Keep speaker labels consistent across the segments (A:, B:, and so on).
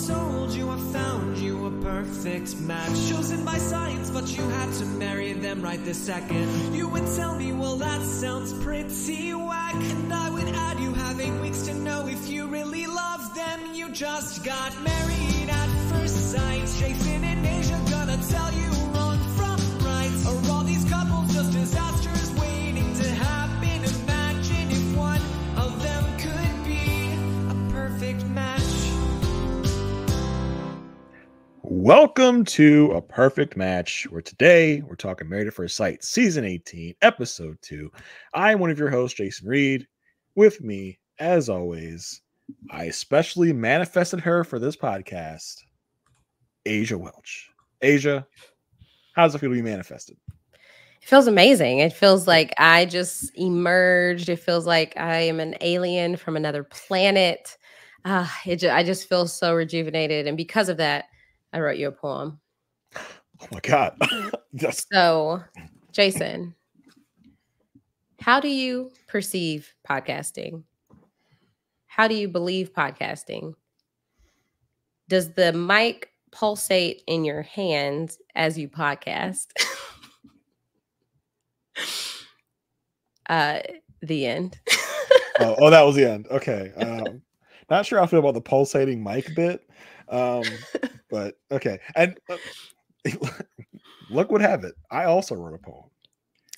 A: told you I found you a perfect match. Chosen by science, but you had to marry them right this second. You would tell me, well, that sounds pretty whack. And I would add, you have 8 weeks to know if you really love them. You just got married at first sight. Jason and Aysha gonna tell you wrong from right. Are all these couples just disasters waiting to happen? Imagine if one of them could be a perfect match.
B: Welcome to A Perfect Match, where today we're talking Married at First Sight, Season 18, Episode 2. I'm one of your hosts, Jason Reed. With me, as always, I especially manifested her for this podcast, Aysha Welch. Aysha, how does it feel to be manifested?
C: It feels amazing. It feels like I just emerged. It feels like I am an alien from another planet. I just feel so rejuvenated. And because of that, I wrote you a poem.
B: Oh my God. Yes.
C: So, Jason, how do you perceive podcasting? How do you believe podcasting? Does the mic pulsate in your hands as you podcast? The end.
B: Oh, that was the end. Okay. Not sure how I feel about the pulsating mic bit. But okay. And look what have it. I also wrote a poem.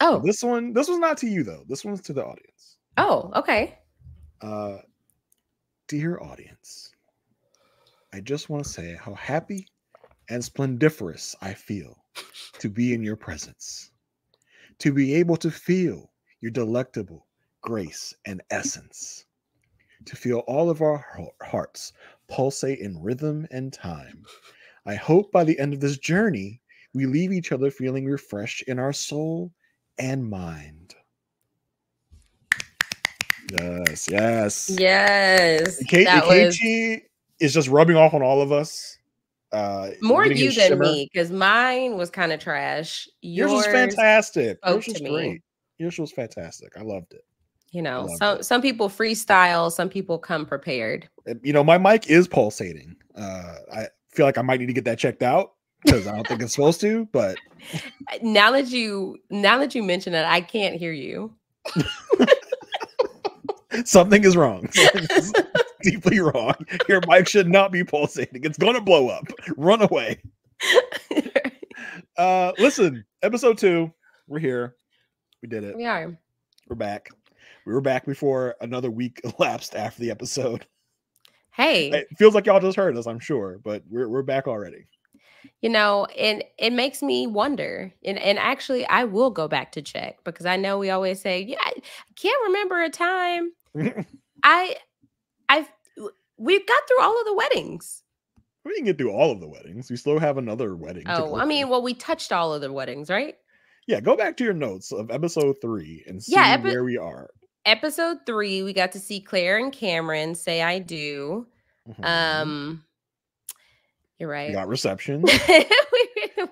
C: Oh,
B: This was not to you though. This one's to the audience.
C: oh, okay.
B: Dear audience, I just want to say how happy and splendiferous I feel to be in your presence, to be able to feel your delectable grace and essence, to feel all of our hearts pulsate in rhythm and time. I hope by the end of this journey, we leave each other feeling refreshed in our soul and mind. Yes, yes.
C: Yes.
B: Keiichi is just rubbing off on all of us.
C: More
B: getting
C: you
B: his
C: than
B: shimmer.
C: me, because mine was kind of trash.
B: Yours was fantastic.
C: spoke
B: Yours was
C: to me.
B: great. Yours was fantastic. I loved it.
C: You know,
B: loved it.
C: some people freestyle, some people come prepared.
B: You know, my mic is pulsating. I feel like I might need to get that checked out because I don't think it's supposed to. But
C: Now that you mention it, I can't hear you.
B: something is wrong. Something is deeply wrong. Your mic should not be pulsating. It's going to blow up. Run away. Listen, episode 2. We're here. We did it.
C: We are.
B: We're back. We were back before another week elapsed after the episode.
C: Hey,
B: It feels like y'all just heard us, I'm sure, but we're back already.
C: you know, and it makes me wonder. And actually, I will go back to check because I know we always say, yeah, I can't remember a time. We got through all of the weddings.
B: We didn't get through all of the weddings. We still have another wedding. to
C: Oh,
B: go
C: I mean,
B: through.
C: well, we touched all of the weddings, right?
B: Yeah, go back to your notes of episode 3 and see
C: Yeah,
B: where we are.
C: Episode 3, we got to see Claire and Cameron say I do.
B: Mhm.
C: You're right.
B: We got reception.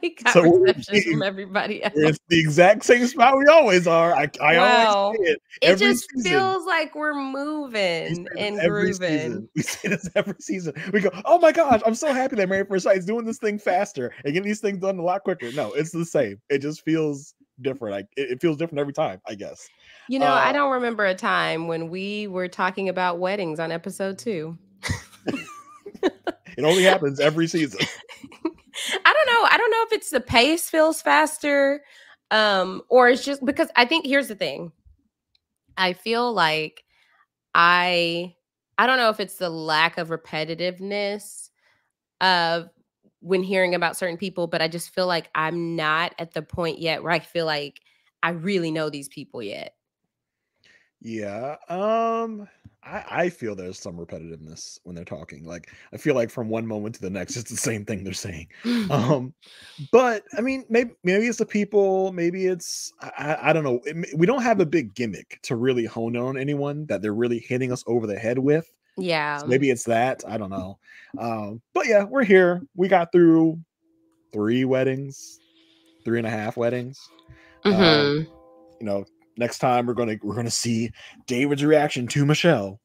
C: we got
B: So we're-
C: receptions from everybody else.
B: It's the exact same spot we always are. I
C: Wow.
B: always say it.
C: It
B: Every
C: just
B: season.
C: feels like we're
B: We
C: moving
B: say this
C: and
B: every
C: grooving.
B: season. We say this every season. We go, oh my gosh, I'm so happy that Married at First Sight is doing this thing faster and getting these things done a lot quicker. No, it's the same. It just feels different. It feels different every time, I guess.
C: You know, I don't remember a time when we were talking about weddings on episode 2.
B: It only happens every season.
C: I don't know if it's the pace feels faster, or it's just because I think here's the thing. I feel like I don't know if it's the lack of repetitiveness of when hearing about certain people, but I just feel like I'm not at the point yet where I feel like I really know these people yet.
B: Yeah. I feel there's some repetitiveness when they're talking. Like I feel like from one moment to the next, it's the same thing they're saying. But I mean, maybe it's the people. Maybe it's I don't know. We don't have a big gimmick to really hone in on anyone that they're really hitting us over the head with.
C: Yeah.
B: So maybe it's that. I don't know. But yeah, we're here. We got through 3 weddings, 3.5 weddings.
C: Mhm.
B: You know, next time we're gonna see David's reaction to Michelle.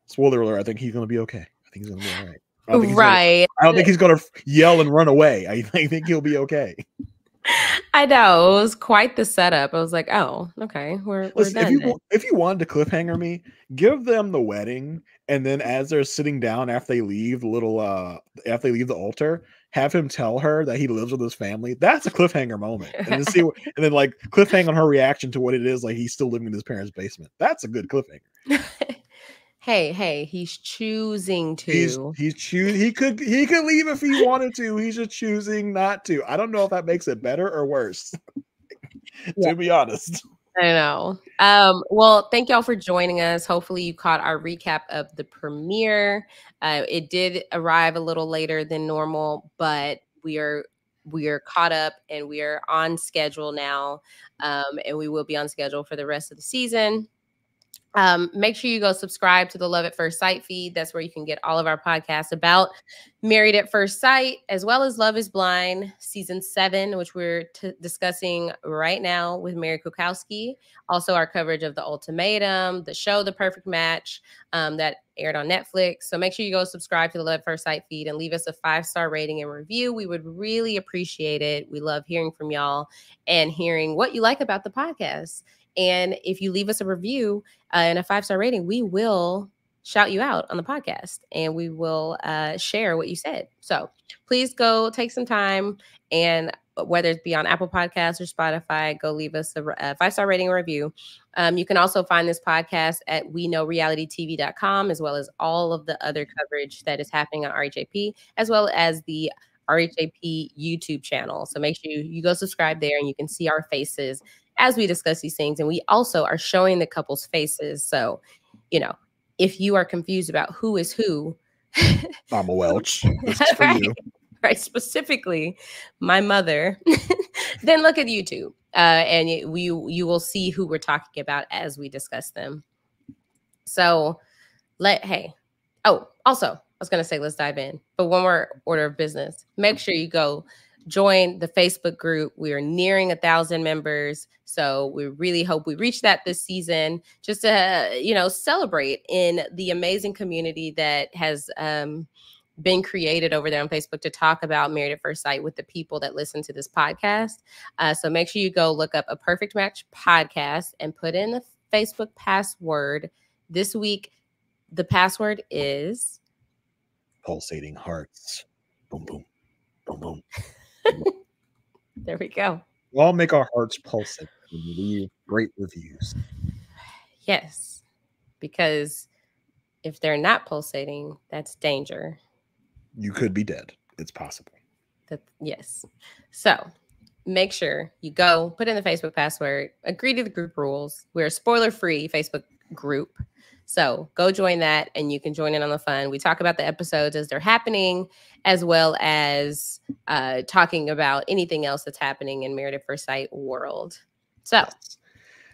B: Spoiler alert! I think he's gonna be okay. I think he's gonna be all right.
C: Right.
B: I don't think he's gonna yell and run away. I think he'll be okay.
C: I know. It was quite the setup. I was like, oh, okay, we're
B: Listen,
C: done.
B: if you wanted to cliffhanger me, give them the wedding, and then as they're sitting down after they leave after they leave the altar, have him tell her that he lives with his family. That's a cliffhanger moment, and then and then like cliffhang on her reaction to what it is like he's still living in his parents' basement. That's a good cliffhanger.
C: Hey, he's choosing to.
B: He could leave if he wanted to. He's just choosing not to. I don't know if that makes it better or worse. To be honest.
C: I know. Well, thank y'all for joining us. Hopefully you caught our recap of the premiere. It did arrive a little later than normal, but we are caught up and we are on schedule now. And we will be on schedule for the rest of the season. Make sure you go subscribe to the Love at First Sight feed. That's where you can get all of our podcasts about Married at First Sight, as well as Love is Blind Season 7, which we're discussing right now with Mary Kukowski. Also, our coverage of The Ultimatum, the show The Perfect Match that aired on Netflix. So make sure you go subscribe to the Love at First Sight feed and leave us a 5-star rating and review. We would really appreciate it. We love hearing from y'all and hearing what you like about the podcast. And if you leave us a review and a 5-star rating, we will shout you out on the podcast and we will share what you said. So please go take some time, and whether it be on Apple Podcasts or Spotify, go leave us a 5-star rating or review. You can also find this podcast at weknowrealitytv.com, as well as all of the other coverage that is happening on RHAP, as well as the RHAP YouTube channel. So make sure you go subscribe there and you can see our faces as we discuss these things. And we also are showing the couple's faces. So, if you are confused about who is who,
B: Mama Welch. That's for
C: right,
B: you.
C: right, specifically my mother, then look at YouTube and you will see who we're talking about as we discuss them. So also, I was going to say, let's dive in. But one more order of business. Make sure you go join the Facebook group. We are nearing 1,000 members. So we really hope we reach that this season, just to, celebrate in the amazing community that has been created over there on Facebook to talk about Married at First Sight with the people that listen to this podcast. So make sure you go look up A Perfect Match podcast and put in the Facebook password. This week, the password is
B: Pulsating Hearts. Boom, boom, boom, boom.
C: There we go.
B: We'll all make our hearts pulsate when we leave great reviews.
C: Yes, because if they're not pulsating, that's danger.
B: You could be dead. It's possible.
C: Yes. So make sure you go put in the Facebook password, agree to the group rules. We're a spoiler-free Facebook group. So go join that and you can join in on the fun. We talk about the episodes as they're happening, as well as talking about anything else that's happening in Married at First Sight world. So
B: yes.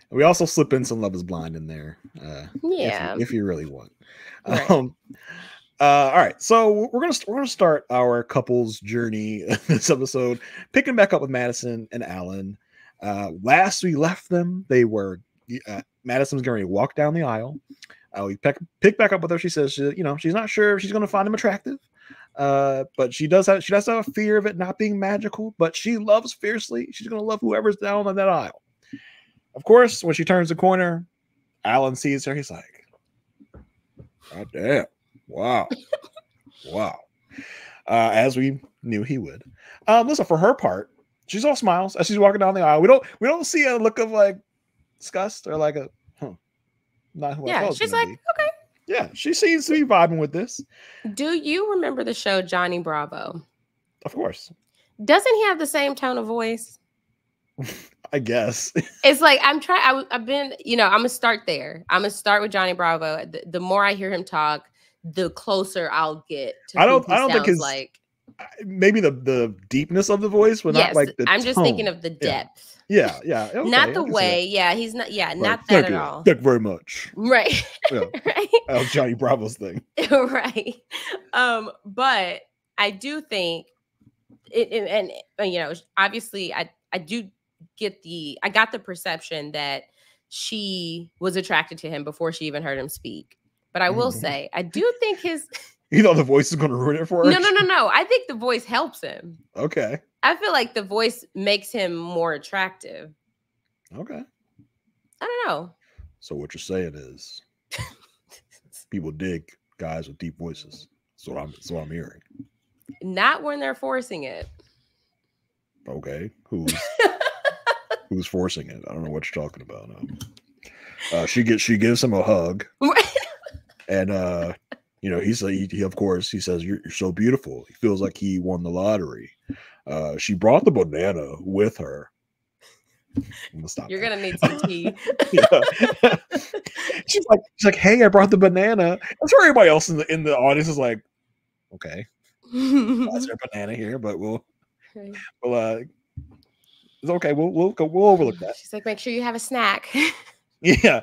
B: We also slip in some Love is Blind in there. If you really want.
C: Right.
B: All right. So we're gonna start our couple's journey this episode, picking back up with Madison and Alan. Last we left them, they were Madison's going to walk down the aisle. We pick back up with her. She says, she's not sure if she's going to find him attractive, but she does have a fear of it not being magical. But she loves fiercely. She's going to love whoever's down on that aisle. Of course, when she turns the corner, Alan sees her. He's like, "God damn! Wow, wow!" As we knew he would. Listen, for her part, she's all smiles as she's walking down the aisle. We don't see a look of like disgust or like a not who I thought.
C: She's like, okay.
B: Yeah, she seems to be vibing with this.
C: Do you remember the show Johnny Bravo?
B: Of course.
C: Doesn't he have the same tone of voice?
B: I guess.
C: It's like I've been, I'm gonna start there. I'm gonna start with Johnny Bravo. The more I hear him talk, the closer I'll get to
B: I don't think his
C: like.
B: Maybe the deepness of the voice, but not like the
C: I'm just
B: tone.
C: thinking of the depth.
B: Yeah. Okay,
C: not the way. Yeah, he's not. Yeah, not
B: that
C: at all.
B: Thank you very much.
C: Right.
B: Yeah.
C: Right.
B: That was Johnny Bravo's thing.
C: Right. But I do think it, and obviously I do get I got the perception that she was attracted to him before she even heard him speak. But I will say, I do think
B: You thought the voice is going to ruin it for her?
C: No. I think the voice helps him.
B: Okay.
C: I feel like the voice makes him more attractive.
B: Okay.
C: I don't know.
B: So what you're saying is people dig guys with deep voices. That's what I'm hearing.
C: Not when they're forcing it.
B: Okay. Who's forcing it? I don't know what you're talking about. She gives him a hug. And he of course he says, you're so beautiful. He feels like he won the lottery. She brought the banana with her.
C: You're gonna need some tea.
B: she's like, hey, I brought the banana. I'm sure everybody else in the audience is like, okay, is there a banana here? But we'll it's okay. We'll overlook that.
C: She's like, make sure you have a snack.
B: Yeah.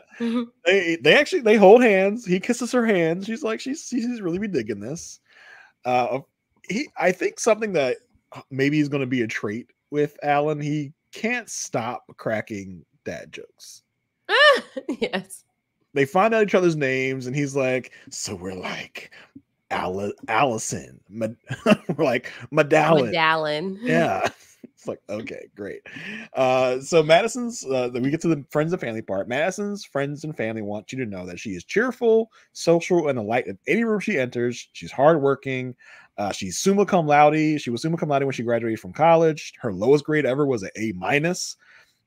B: They hold hands. He kisses her hands. She's like, she's really be digging this. I think something that maybe is going to be a trait with Alan. He can't stop cracking dad jokes.
C: Yes.
B: They find out each other's names, and he's like, so we're like Allison. We're like Medallion. Yeah. It's like, okay, great. So Madison's, we get to the friends and family part. Madison's friends and family want you to know that she is cheerful, social, and a light of any room she enters. She's hardworking. She's summa cum laude. She was summa cum laude when she graduated from college. Her lowest grade ever was an A-.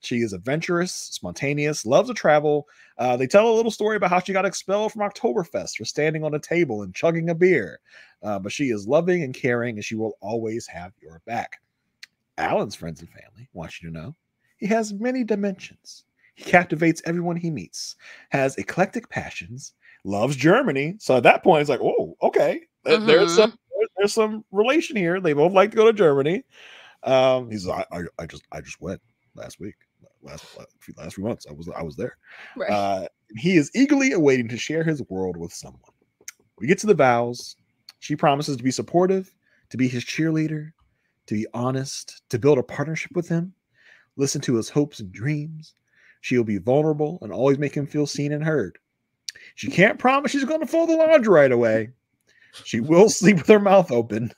B: She is adventurous, spontaneous, loves to travel. They tell a little story about how she got expelled from Oktoberfest for standing on a table and chugging a beer. But she is loving and caring, and she will always have your back. Alan's friends and family want you to know he has many dimensions. He captivates everyone he meets, has eclectic passions, loves Germany. So at that point, it's like, oh, okay, there's some relation here. They both like to go to Germany. He's like, I just went last week. Last few months, I was there. Right. He is eagerly awaiting to share his world with someone. We get to the vows. She promises to be supportive, to be his cheerleader, to be honest, to build a partnership with him, listen to his hopes and dreams. She'll be vulnerable and always make him feel seen and heard. She can't promise she's going to fold the laundry right away. She will sleep with her mouth open.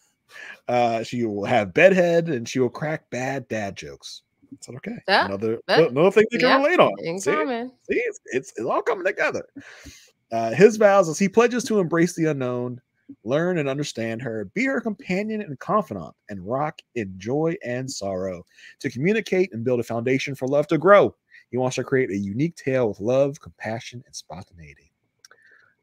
B: She will have bedhead, and she will crack bad dad jokes. Is that okay? Another thing they can relate on. See, it's all coming together. His vows is he pledges to embrace the unknown, learn and understand her, be her companion and confidant, and rock in joy and sorrow, to communicate and build a foundation for love to grow. He wants to create a unique tale with love, compassion, and spontaneity.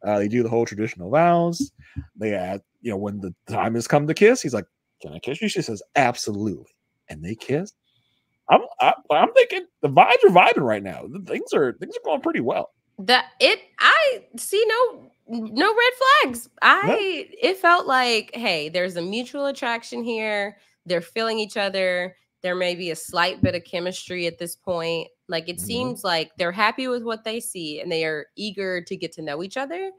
B: They do the whole traditional vows. They add, when the time has come to kiss, he's like, can I kiss you? She says, absolutely. And they kiss. I'm thinking the vibes are vibing right now. Things are going pretty well.
C: I see no red flags. It felt like, hey, there's a mutual attraction here. They're feeling each other. There may be a slight bit of chemistry at this point. Like it seems like they're happy with what they see and they are eager to get to know each other,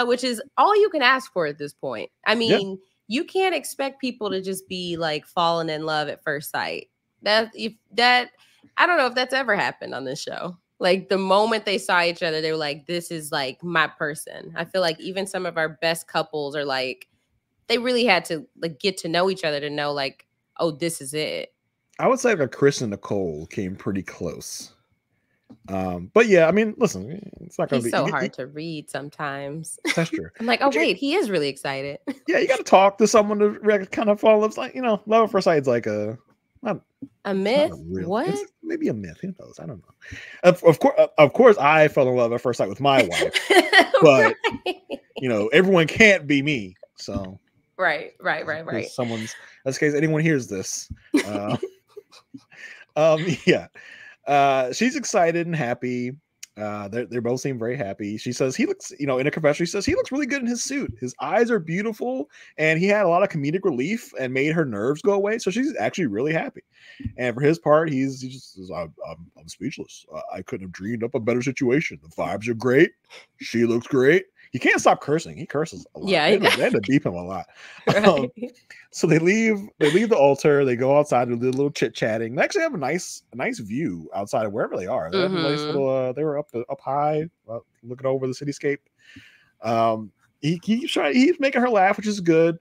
C: which is all you can ask for at this point. I mean, you can't expect people to just be like falling in love at first sight. I don't know if that's ever happened on this show. Like the moment they saw each other, they were like, this is like my person. I feel like even some of our best couples are like, they really had to like get to know each other to know like, oh, this is it.
B: I would say like Chris and Nicole came pretty close. But yeah, I mean, listen, it's not going to be
C: so hard to read sometimes.
B: That's true.
C: I'm like, oh, wait, he is really excited.
B: Yeah, you got to talk to someone to kind of fall in love. Like, love at first sight is like a
C: myth. What?
B: Maybe a myth. Who knows? I don't know. Of course, I fell in love at first sight with my wife, but right. Everyone can't be me. So
C: right.
B: Someone's. That's in case anyone hears this. Yeah. She's excited and happy. They both seem very happy. She says he looks, in a confession, she says he looks really good in his suit. His eyes are beautiful, and he had a lot of comedic relief and made her nerves go away. So she's actually really happy. And for his part, he just says, I'm speechless. I couldn't have dreamed up a better situation. The vibes are great. She looks great. He can't stop cursing. He curses a lot.
C: Yeah,
B: they had to beep him a lot.
C: Right.
B: So they leave the altar. They go outside and do a little chit chatting. They actually have a nice view outside of wherever they are. They have a nice little. They were up high, looking over the cityscape. he's making her laugh, which is good.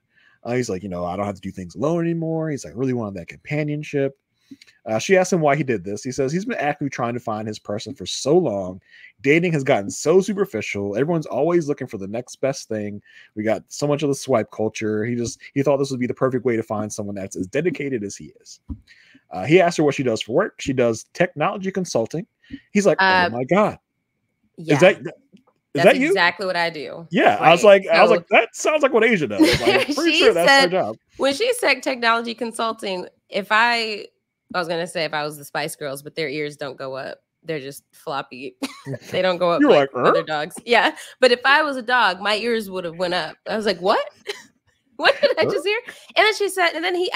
B: He's like, I don't have to do things alone anymore. He's like, really wanted that companionship. She asked him why he did this. He says he's been actively trying to find his person for so long. Dating has gotten so superficial. Everyone's always looking for the next best thing. We got so much of the swipe culture. He thought this would be the perfect way to find someone that's as dedicated as he is. He asked her what she does for work. She does technology consulting. He's like, oh my God.
C: Yeah.
B: Is that you?
C: Exactly what I do.
B: Yeah.
C: Right.
B: I was like, that sounds like what Aysha does. Like, pretty sure that's her job.
C: When she said technology consulting, I was going to say if I was the Spice Girls, but their ears don't go up. They're just floppy. They don't go up like other dogs. Yeah. But if I was a dog, my ears would have went up. I was like, what? What did I just hear? And then she said, and then he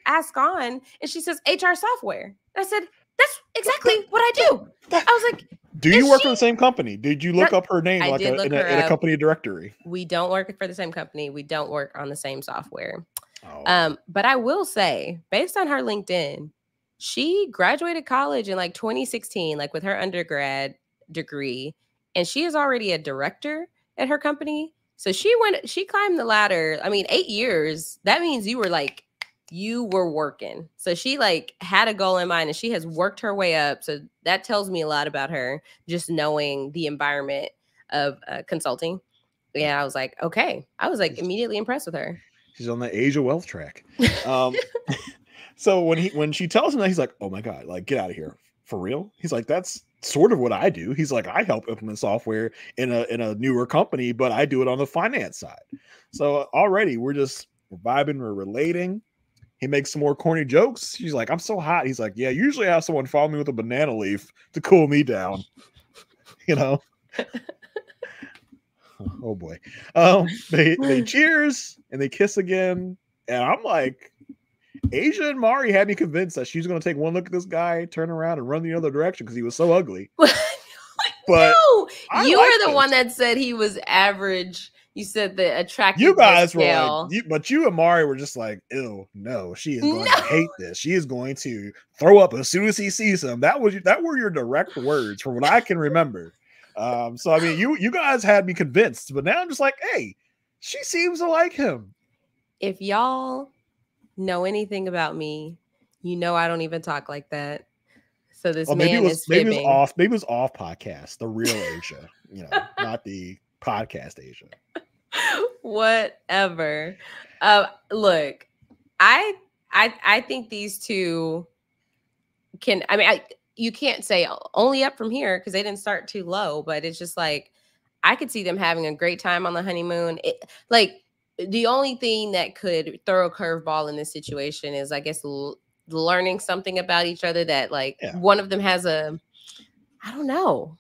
C: asked on, and she says, HR software. And I said, that's exactly what I do. I was like,
B: do you work for the same company? Did you look up her name in a company directory?
C: We don't work for the same company. We don't work on the same software. Oh. But I will say, based on her LinkedIn, she graduated college in like 2016, like with her undergrad degree, and she is already a director at her company. So she climbed the ladder. I mean, 8 years, that means you were working. So she like had a goal in mind and she has worked her way up. So that tells me a lot about her, just knowing the environment of consulting. Yeah, I was like, okay. I was like immediately impressed with her.
B: She's on the Aysha Welch track. So when she tells him that, he's like, oh my God, like, get out of here. For real? He's like, that's sort of what I do. He's like, I help implement software in a newer company, but I do it on the finance side. So already we're vibing, we're relating. He makes some more corny jokes. She's like, I'm so hot. He's like, yeah, usually I have someone follow me with a banana leaf to cool me down. Oh boy. They cheers and they kiss again. And I'm like, Aysha and Mari had me convinced that she's going to take one look at this guy, turn around, and run the other direction because he was so ugly. But
C: no, you were the one that said he was average. You said the attractive.
B: You guys were like, but you and Mari were just like, ew, no, she is going to hate this. She is going to throw up as soon as he sees him. That were your direct words from what I can remember. So I mean, you guys had me convinced, but now I'm just like, hey, she seems to like him.
C: If y'all know anything about me, I don't even talk like that. So this man is fibbing.
B: Maybe it was off podcast, the real Aysha, not the podcast Aysha.
C: Whatever. Look, I think these two can. I mean, you can't say only up from here because they didn't start too low, but it's just like I could see them having a great time on the honeymoon. The only thing that could throw a curveball in this situation is, I guess, learning something about each other that one of them has I don't know.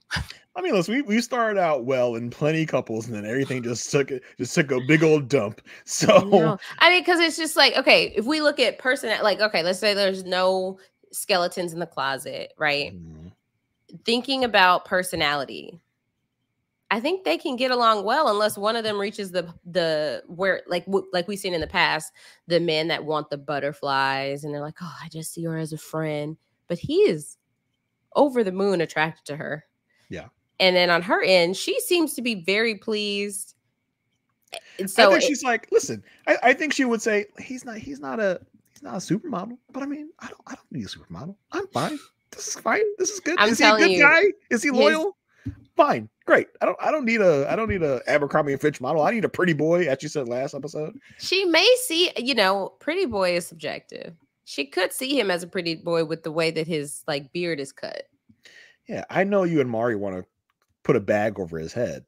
B: I mean, listen, we started out well in plenty couples, and then everything just took a big old dump. So
C: I mean, because it's just like, okay, if we look at okay, let's say there's no skeletons in the closet, right? Mm-hmm. Thinking about personality, I think they can get along well unless one of them reaches the where like we've seen in the past, the men that want the butterflies and they're like, oh, I just see her as a friend, but he is over the moon attracted to her.
B: Yeah.
C: And then on her end, she seems to be very pleased. And so
B: I think she's like, listen, I think she would say he's not a supermodel, but I mean, I don't need a supermodel. I'm fine. This is fine. This is good. Is he a good guy? Is he loyal? Fine, great. I don't need a Abercrombie and Fitch model. I need a pretty boy, as you said last episode.
C: She may see, pretty boy is subjective. She could see him as a pretty boy with the way that his beard is cut.
B: Yeah, I know you and Mari want to put a bag over his head,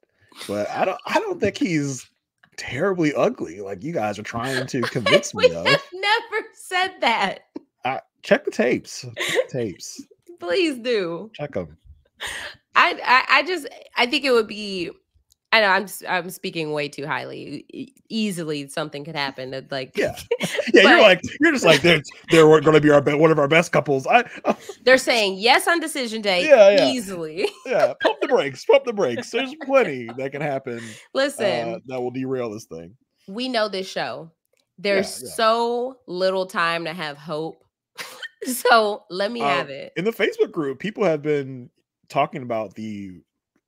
B: but I don't think he's terribly ugly. Like you guys are trying to convince me of.
C: Have never said that.
B: Check the tapes.
C: Please do.
B: Check them.
C: I think it would be. I know I'm speaking way too highly. Easily something could happen.
B: Yeah. You're just like they're going to be one of our best couples.
C: They're saying yes on decision day.
B: Yeah.
C: Easily.
B: Yeah. Pump the brakes. There's plenty that can happen.
C: Listen,
B: that will derail this thing.
C: We know this show. There's so little time to have hope. So let me have it.
B: In the Facebook group, people have been talking about the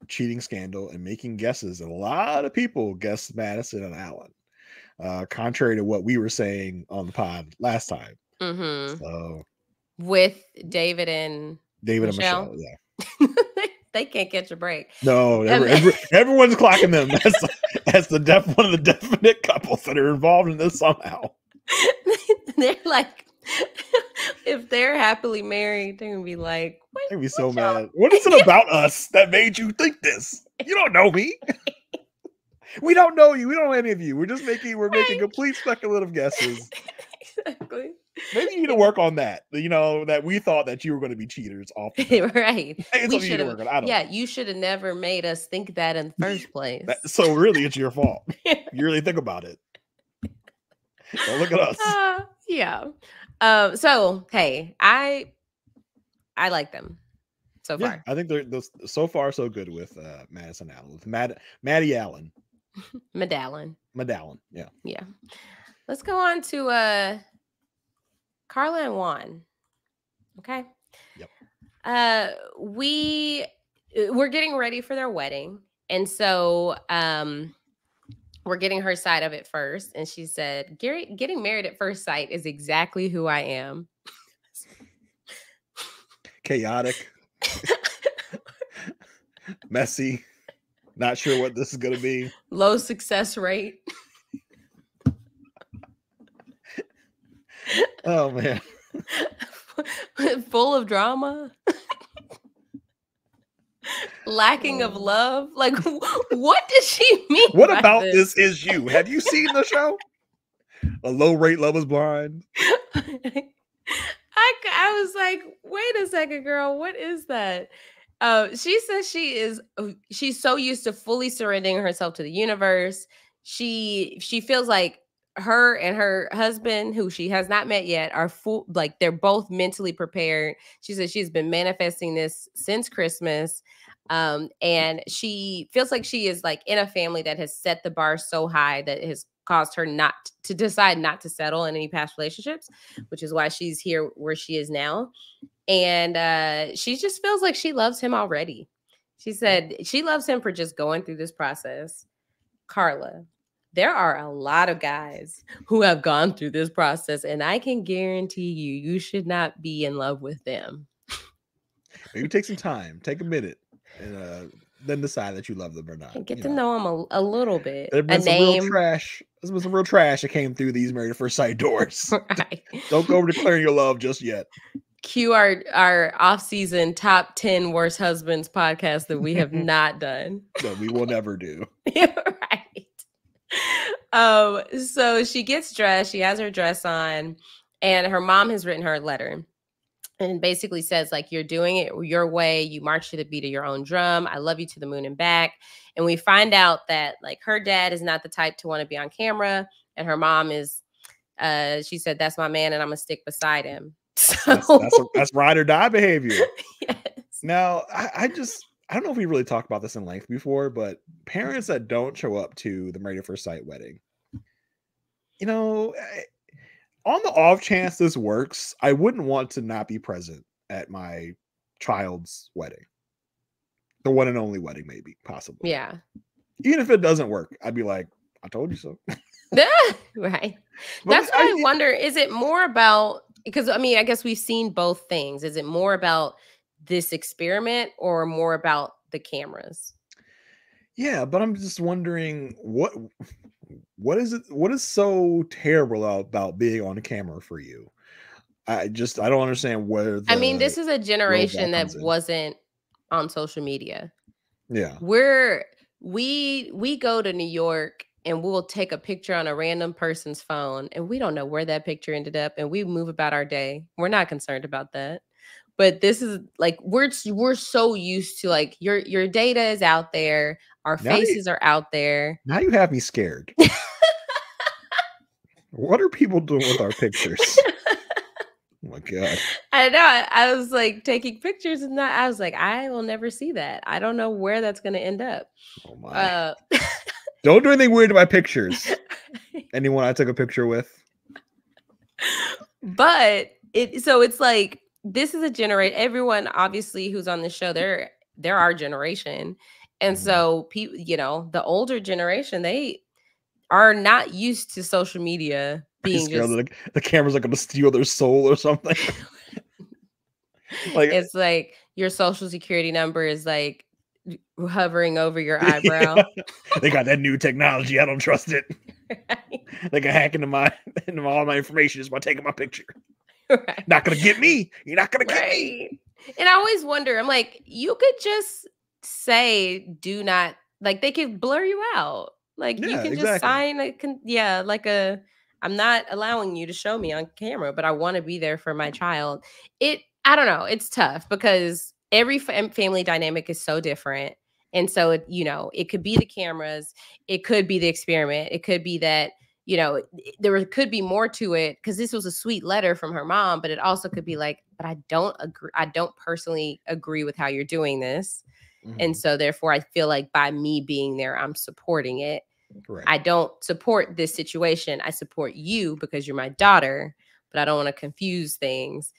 B: cheating scandal and making guesses. And a lot of people guessed Madison and Alan, contrary to what we were saying on the pod last time.
C: Mm-hmm.
B: So
C: with David and
B: Michelle, yeah.
C: They can't catch a break.
B: No, everyone's clocking them as one of the definite couples that are involved in this somehow.
C: They're like, if they're happily married, they're gonna be like,
B: they're gonna be so mad. What is it about us that made you think this? You don't know me. We don't know you. We don't know any of you. We're making complete speculative guesses.
C: Exactly.
B: Maybe you need to work on that. You know, that we thought that you were going to be cheaters off.
C: Right.
B: We should have.
C: Yeah, you should have never made us think that in the first place.
B: So really, it's your fault. You really think about it. Don't look at us.
C: Yeah. So hey, I like them so far.
B: I think they're so far so good with Madison Allen, with Maddie Allen.
C: Medallion.
B: Yeah.
C: Yeah. Let's go on to Carla and Juan. Okay.
B: Yep.
C: We're getting ready for their wedding. And so we're getting her side of it first. And she said, getting married at first sight is exactly who I am.
B: Chaotic. Messy. Not sure what this is going to be.
C: Low success rate.
B: Oh, man.
C: Full of drama. Lacking of love. Like, what does she mean?
B: What about this is you? Have you seen the show? A Low Rate Love is Blind.
C: I was like, wait a second, girl. What is that? She says she's so used to fully surrendering herself to the universe. She feels like her and her husband, who she has not met yet, are full, like they're both mentally prepared. She says she's been manifesting this since Christmas. And she feels like she is like in a family that has set the bar so high that has caused her not to decide not to settle in any past relationships, which is why she's here where she is now. And she just feels like she loves him already. She said she loves him for just going through this process. Carla, there are a lot of guys who have gone through this process, and I can guarantee you should not be in love with them.
B: Maybe take some time, take a minute, and then decide that you love them or not.
C: And get to know them a little bit.
B: There's been some real trash. There's been some real trash that came through these Married at First Sight doors. Right. Don't go over declaring your love just yet.
C: Cue our off-season top 10 worst husbands podcast that we have not done.
B: That we will never do.
C: Right. So she gets dressed. She has her dress on, and her mom has written her a letter. And basically says, like, you're doing it your way. You march to the beat of your own drum. I love you to the moon and back. And we find out that, like, her dad is not the type to want to be on camera. And her mom is, she said, that's my man and I'm going to stick beside him. So
B: that's ride or die behavior.
C: Yes.
B: Now, I don't know if we really talked about this in length before, but parents that don't show up to the Married at First Sight wedding, you know, on the off chance this works, I wouldn't want to not be present at my child's wedding. The one and only wedding, maybe, possibly.
C: Yeah.
B: Even if it doesn't work, I'd be like, I told you so.
C: Right. That's why I wonder, is it more about, because I mean, I guess we've seen both things. Is it more about this experiment or more about the cameras?
B: Yeah, but I'm just wondering what is it? What is so terrible about being on the camera for you? I don't understand where.
C: I mean, this is a generation that wasn't on social media.
B: Yeah,
C: we go to New York and we'll take a picture on a random person's phone, and we don't know where that picture ended up, and we move about our day. We're not concerned about that. But this is like we're so used to, like, your data is out there, our faces are out there.
B: Now you have me scared. What are people doing with our pictures? Oh my God.
C: I know. I was like taking pictures and I was like, I will never see that. I don't know where that's going to end up.
B: Oh my. Don't do anything weird to my pictures. Anyone I took a picture with.
C: But it's like, this is a generation. Everyone, obviously, who's on the show, they're our generation. And so people, the older generation, they are not used to social media being just
B: the cameras are going to steal their soul or something. Like,
C: it's like your social security number is like hovering over your eyebrow.
B: They got that new technology. I don't trust it.
C: Right.
B: They can hack into all my information just by taking my picture.
C: Right.
B: Not gonna get me. You're not gonna get me.
C: And I always wonder, I'm like, you could just say do not, like they could blur you out. Like you can just sign I'm not allowing you to show me on camera, but I want to be there for my child. I don't know. It's tough because every family dynamic is so different. And so, it could be the cameras. It could be the experiment. It could be that, there could be more to it because this was a sweet letter from her mom, but it also could be like, but I don't agree. I don't personally agree with how you're doing this. Mm-hmm. And so therefore I feel like by me being there, I'm supporting it. Correct. I don't support this situation. I support you because you're my daughter, but I don't want to confuse things.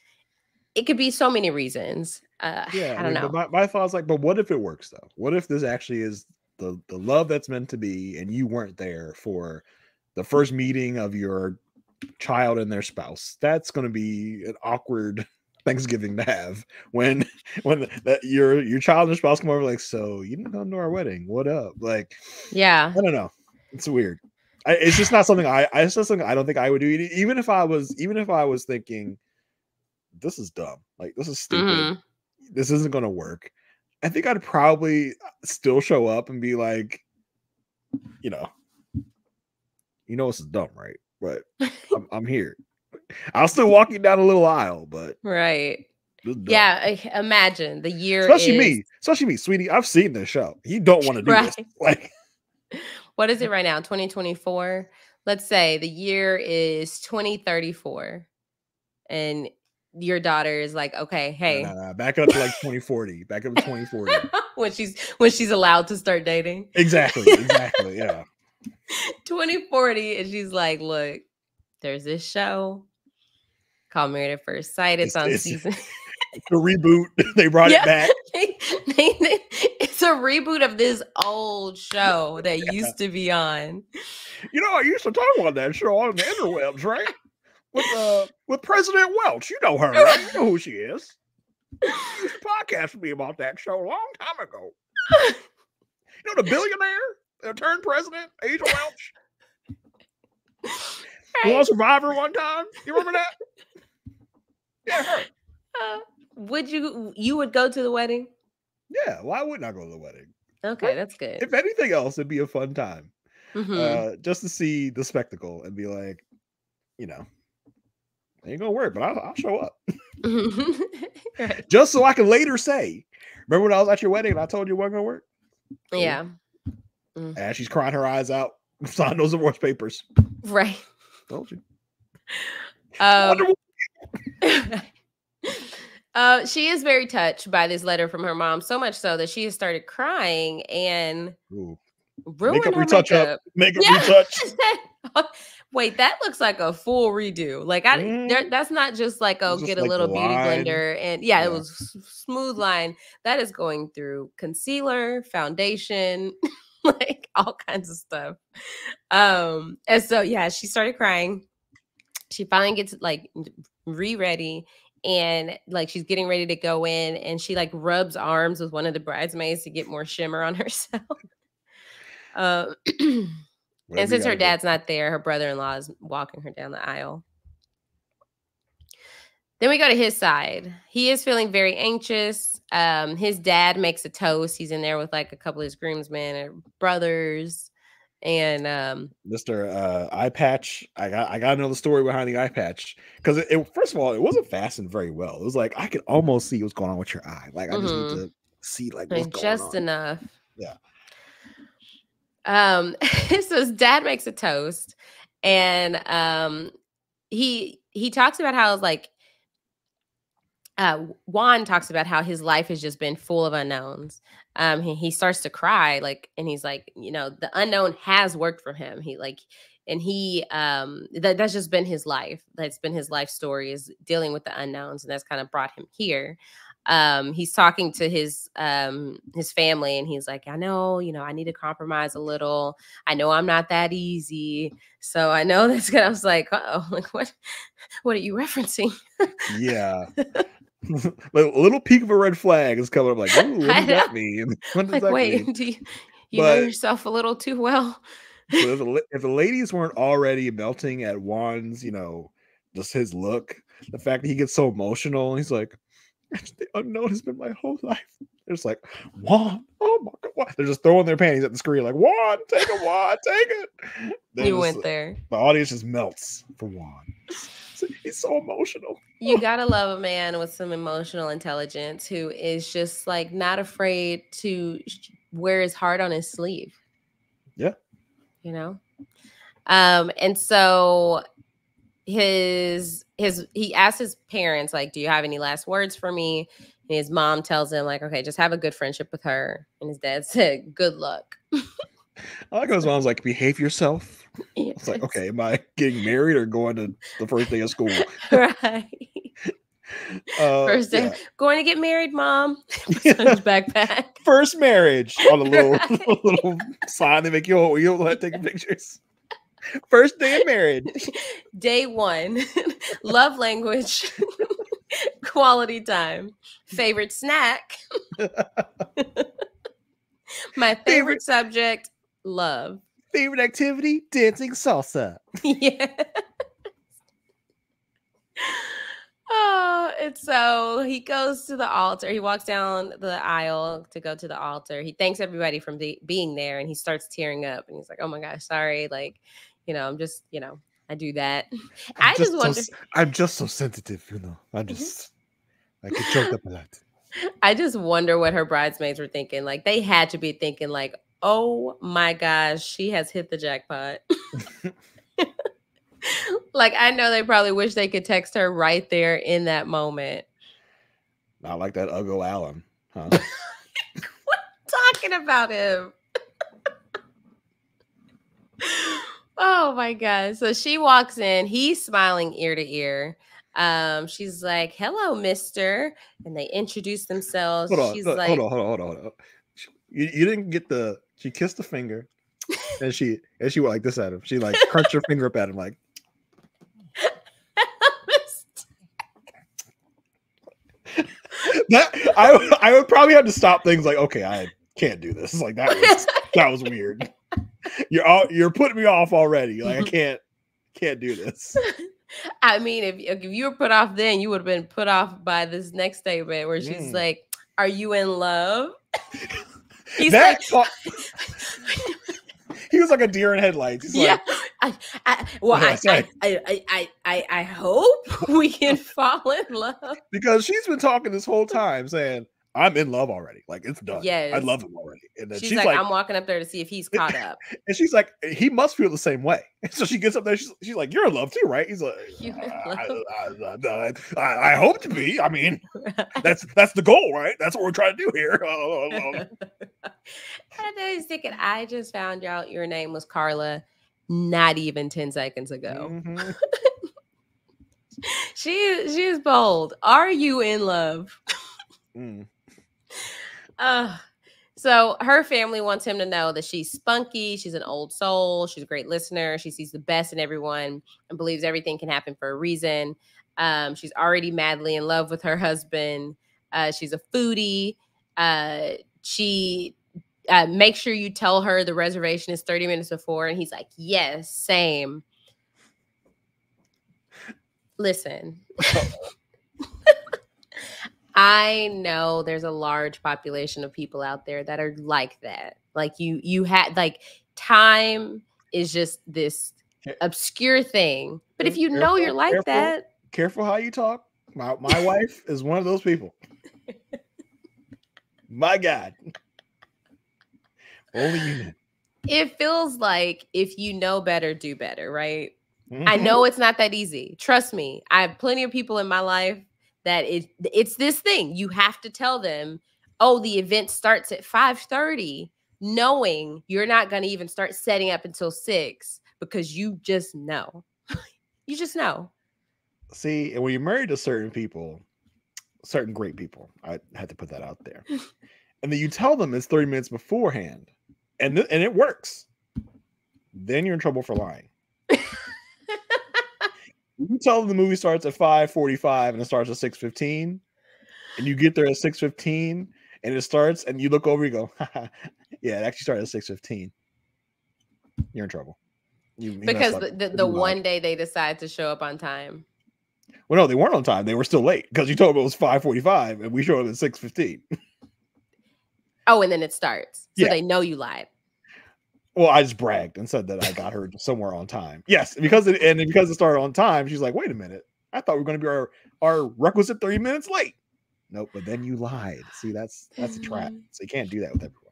C: It could be so many reasons. I don't know.
B: But my thoughts but what if it works though? What if this actually is the love that's meant to be, and you weren't there for the first meeting of your child and their spouse? That's going to be an awkward Thanksgiving to have when your child and your spouse come over like, so you didn't come to our wedding? What up? Like, I don't know. It's weird. It's just not something I don't think I would do. Even if I was thinking, this is dumb. Like, this is stupid. Mm-hmm. This isn't going to work. I think I'd probably still show up and be like, this is dumb, right? But I'm here. I'll still walk you down a little aisle, but
C: right. Yeah, imagine the year.
B: Especially me, sweetie. I've seen this show. You don't want to do this. Like,
C: what is it right now? 2024. Let's say the year is 2034, and your daughter is like, okay, hey,
B: back up to like 2040. Back up to 2040
C: when she's allowed to start dating.
B: Exactly. Yeah.
C: 2040, and she's like, look, there's this show called Married at First Sight. It's on season.
B: The reboot. They brought it back.
C: It's a reboot of this old show that used to be on.
B: I used to talk about that show on the interwebs, right? With President Welch. You know her, right? You know who she is. You used to podcast with me about that show a long time ago. The billionaire that turned president, Aysha Welch. Who was Survivor one time? You remember that? Yeah, her.
C: You would go to the wedding?
B: Yeah, why wouldn't I go to the wedding?
C: Okay, that's good.
B: If anything else, it'd be a fun time. Mm-hmm. Just to see the spectacle and be like, it ain't gonna work, but I'll show up. Right. Just so I can later say, remember when I was at your wedding and I told you it wasn't gonna work?
C: Yeah.
B: And she's crying her eyes out, signing those divorce papers.
C: Right.
B: Told you.
C: She is very touched by this letter from her mom, so much so that she has started crying and ruined her makeup.
B: Makeup retouch.
C: Wait, that looks like a full redo. Like that's not just like get a little beauty blender and it was smooth line. That is going through concealer, foundation, like all kinds of stuff. And so she started crying. She finally gets like ready, and like she's getting ready to go in, and she like rubs arms with one of the bridesmaids to get more shimmer on herself. And since her dad's not there, her brother-in-law is walking her down the aisle. Then we go to his side. He is feeling very anxious. His dad makes a toast. He's in there with like a couple of his groomsmen and brothers. And
B: Mr. Eye Patch, I gotta know the story behind the eye patch, because first of all, it wasn't fastened very well. It was like I could almost see what's going on with your eye. Like I just need to see like what's going on.
C: Just enough.
B: Yeah.
C: So his dad makes a toast, and he talks about how like Juan talks about how his life has just been full of unknowns. He starts to cry, like, and he's like, the unknown has worked for him. That's just been his life. That's been his life story, is dealing with the unknowns, and that's kind of brought him here. he's talking to his family, and he's like, I know, I need to compromise a little. I know I'm not that easy. So I know that's good. I was like, uh-oh, like what are you referencing?
B: Yeah. Like a little peek of a red flag is coming up like, ooh, what does that mean? What does
C: Like,
B: that
C: wait,
B: mean?
C: do you know yourself a little too well?
B: So if the ladies weren't already melting at Juan's, just his look, the fact that he gets so emotional, and he's like, the unknown has been my whole life. They're just like, Juan, oh my God. What? They're just throwing their panties at the screen like, Juan, take it, Juan, take it.
C: You went there.
B: The audience just melts for Juan. He's so emotional.
C: You gotta love a man with some emotional intelligence who is just like not afraid to wear his heart on his sleeve.
B: Yeah.
C: And so he asked his parents, like, do you have any last words for me? And his mom tells him, like, okay, just have a good friendship with her. And his dad said, good luck.
B: I like how his mom's like, behave yourself. Yes. It's like, okay, am I getting married or going to the first day of school?
C: Right. First day, going to get married, Mom. His backpack.
B: First marriage on a little sign they make you like taking pictures. First day of marriage.
C: Day 1. Love language. Quality time. Favorite snack. My favorite subject, love.
B: Favorite activity, dancing salsa.
C: Yeah. Oh, and so he goes to the altar. He walks down the aisle to go to the altar. He thanks everybody for being there, and he starts tearing up. And he's like, "Oh my gosh, sorry. Like, I'm just, I do that." I just wonder.
B: I'm just so sensitive, I get choked up a lot.
C: I just wonder what her bridesmaids were thinking. Like, they had to be thinking, like, "Oh my gosh, she has hit the jackpot." Like, I know they probably wish they could text her right there in that moment.
B: Not like that Uggo Allen, huh?
C: What talking about him? Oh my God. So she walks in, he's smiling ear to ear. She's like, hello, mister. And they introduce themselves. Hold
B: on. You didn't get she kissed the finger and she went like this at him. She like crunched her finger up at him like. That I would probably have to stop things like, okay, I can't do this. Like that was weird. You're putting me off already. Like I can't do this.
C: I mean, if you were put off then, you would have been put off by this next statement where she's like, "Are you in love?" He's like,
B: he was like a deer in headlights. He's
C: yeah.
B: Like,
C: I hope we can fall in love.
B: Because she's been talking this whole time saying, I'm in love already. Like, it's done.
C: Yes.
B: I love him already. And then
C: she's like, I'm walking up there to see if he's caught up.
B: And she's like, he must feel the same way. And so she gets up there. She's like, you're in love too, right? He's like, I hope to be. I mean, that's the goal, right? That's what we're trying to do here.
C: And then he's thinking, I just found out your name was Carla not even 10 seconds ago. Mm-hmm. She is bold. Are you in love? So her family wants him to know that she's spunky, she's an old soul, she's a great listener, she sees the best in everyone and believes everything can happen for a reason. She's already madly in love with her husband. She's a foodie. She make sure you tell her the reservation is 30 minutes before. And he's like, yes, same. Listen. I know there's a large population of people out there that are like that. Like you had like time is just this obscure thing. But if you know you're like that.
B: Careful how you talk. My wife is one of those people. My God. Only you know.
C: It feels like if you know better, do better, right? Mm-hmm. I know it's not that easy. Trust me. I have plenty of people in my life that it's this thing. You have to tell them, oh, the event starts at 5:30, knowing you're not going to even start setting up until 6 because you just know. You just know.
B: See, and when you're married to certain people, certain great people. I had to put that out there. And then you tell them it's 30 minutes beforehand, and it works. Then you're in trouble for lying. You tell them the movie starts at 5:45 and it starts at 6:15, and you get there at 6:15 and it starts, and you look over, you go, yeah, it actually started at 6:15. You're in trouble.
C: Because the one day they decide to show up on time.
B: Well, no, they weren't on time. They were still late because you told them it was 5:45 and we showed up at 6:15.
C: Oh, and then it starts. So
B: yeah.
C: They know you lied.
B: Well, I just bragged and said that I got her somewhere on time. Yes, because it started on time, she's like, wait a minute. I thought we were going to be our requisite 30 minutes late. Nope, but then you lied. See, that's a trap. So you can't do that with everyone.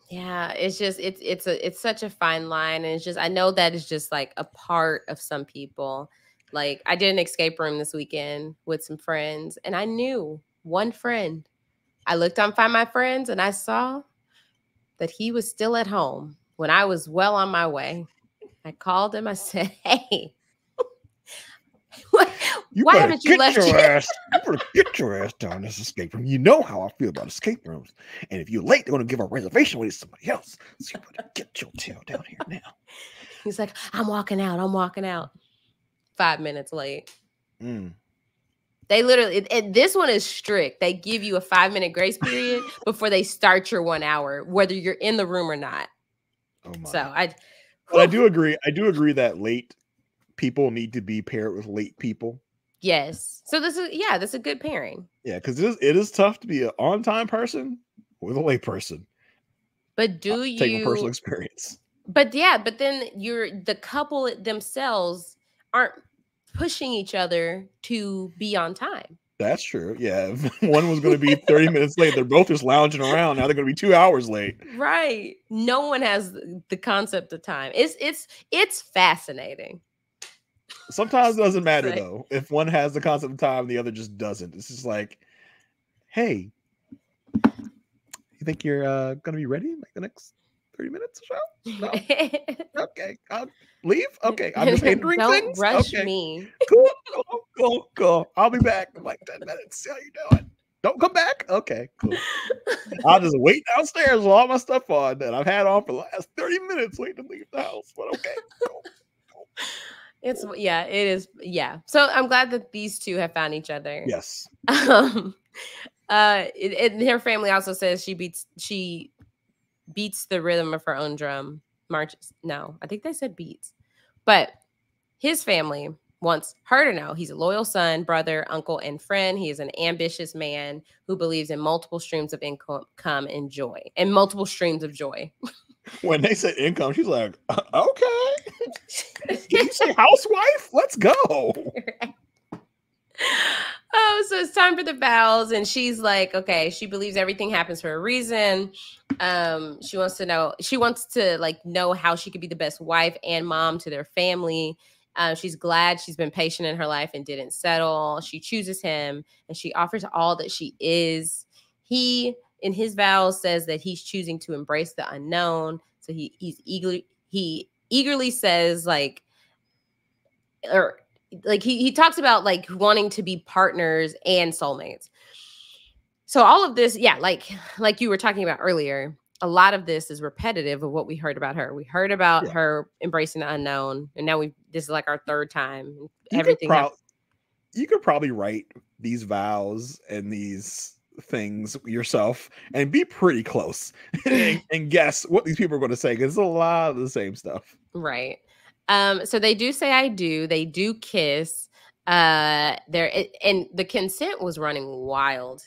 C: Yeah, it's just it's such a fine line, and it's just I know that is just like a part of some people. Like I did an escape room this weekend with some friends, and I knew one friend. I looked on Find My Friends, and I saw that he was still at home when I was well on my way. I called him. I said, "Hey, why haven't you left yet?
B: You better get your ass down this escape room. You know how I feel about escape rooms. And if you're late, they're going to give a reservation with somebody else. So you better get your tail down here now."
C: He's like, I'm walking out. 5 minutes late. They literally, this one is strict. They give you a 5-minute grace period before they start your 1 hour, whether you're in the room or not.
B: Oh my.
C: So
B: I do agree. I do agree that late people need to be paired with late people.
C: Yes. So this is a good pairing.
B: Yeah, because it is tough to be an on-time person with a late person.
C: But
B: take a personal experience?
C: But yeah, but then the couple themselves aren't pushing each other to be on time.
B: That's true. Yeah. If one was going to be 30 minutes late, they're both just lounging around. Now they're going to be 2 hours late.
C: Right. No one has the concept of time. It's fascinating.
B: Sometimes it doesn't matter though. If one has the concept of time, the other just doesn't. It's just like, hey, you think you're going to be ready in like the next 30 minutes or so? No? Okay. I'll leave. Okay. I'm just hindering things.
C: Don't rush me.
B: Cool. I'll be back in like 10 minutes. See how you doing? Don't come back. Okay, cool. I'll just wait downstairs with all my stuff on that I've had on for the last 30 minutes waiting to leave the house. But okay, cool.
C: It is. Yeah. So I'm glad that these two have found each other.
B: Yes.
C: And her family also says she beats the rhythm of her own drum. Marches. No, I think they said beats. But his family wants her to know he's a loyal son, brother, uncle, and friend. He is an ambitious man who believes in multiple streams of income and joy. And multiple streams of joy.
B: When they said income, she's like, okay. Can you say housewife? Let's go.
C: Oh, so it's time for the vows. And she's like, okay, she believes everything happens for a reason. She wants to like know how she could be the best wife and mom to their family. She's glad she's been patient in her life and didn't settle. She chooses him and she offers all that she is. He, in his vows, says that he's choosing to embrace the unknown. So he eagerly says he talks about like wanting to be partners and soulmates. So all of this, yeah, like you were talking about earlier, a lot of this is repetitive of what we heard about her. We heard about her embracing the unknown, and now this is like our third time.
B: You could probably write these vows and these things yourself and be pretty close and guess what these people are going to say, because it's a lot of the same stuff.
C: Right. So they do say I do. They do kiss. And the consent was running wild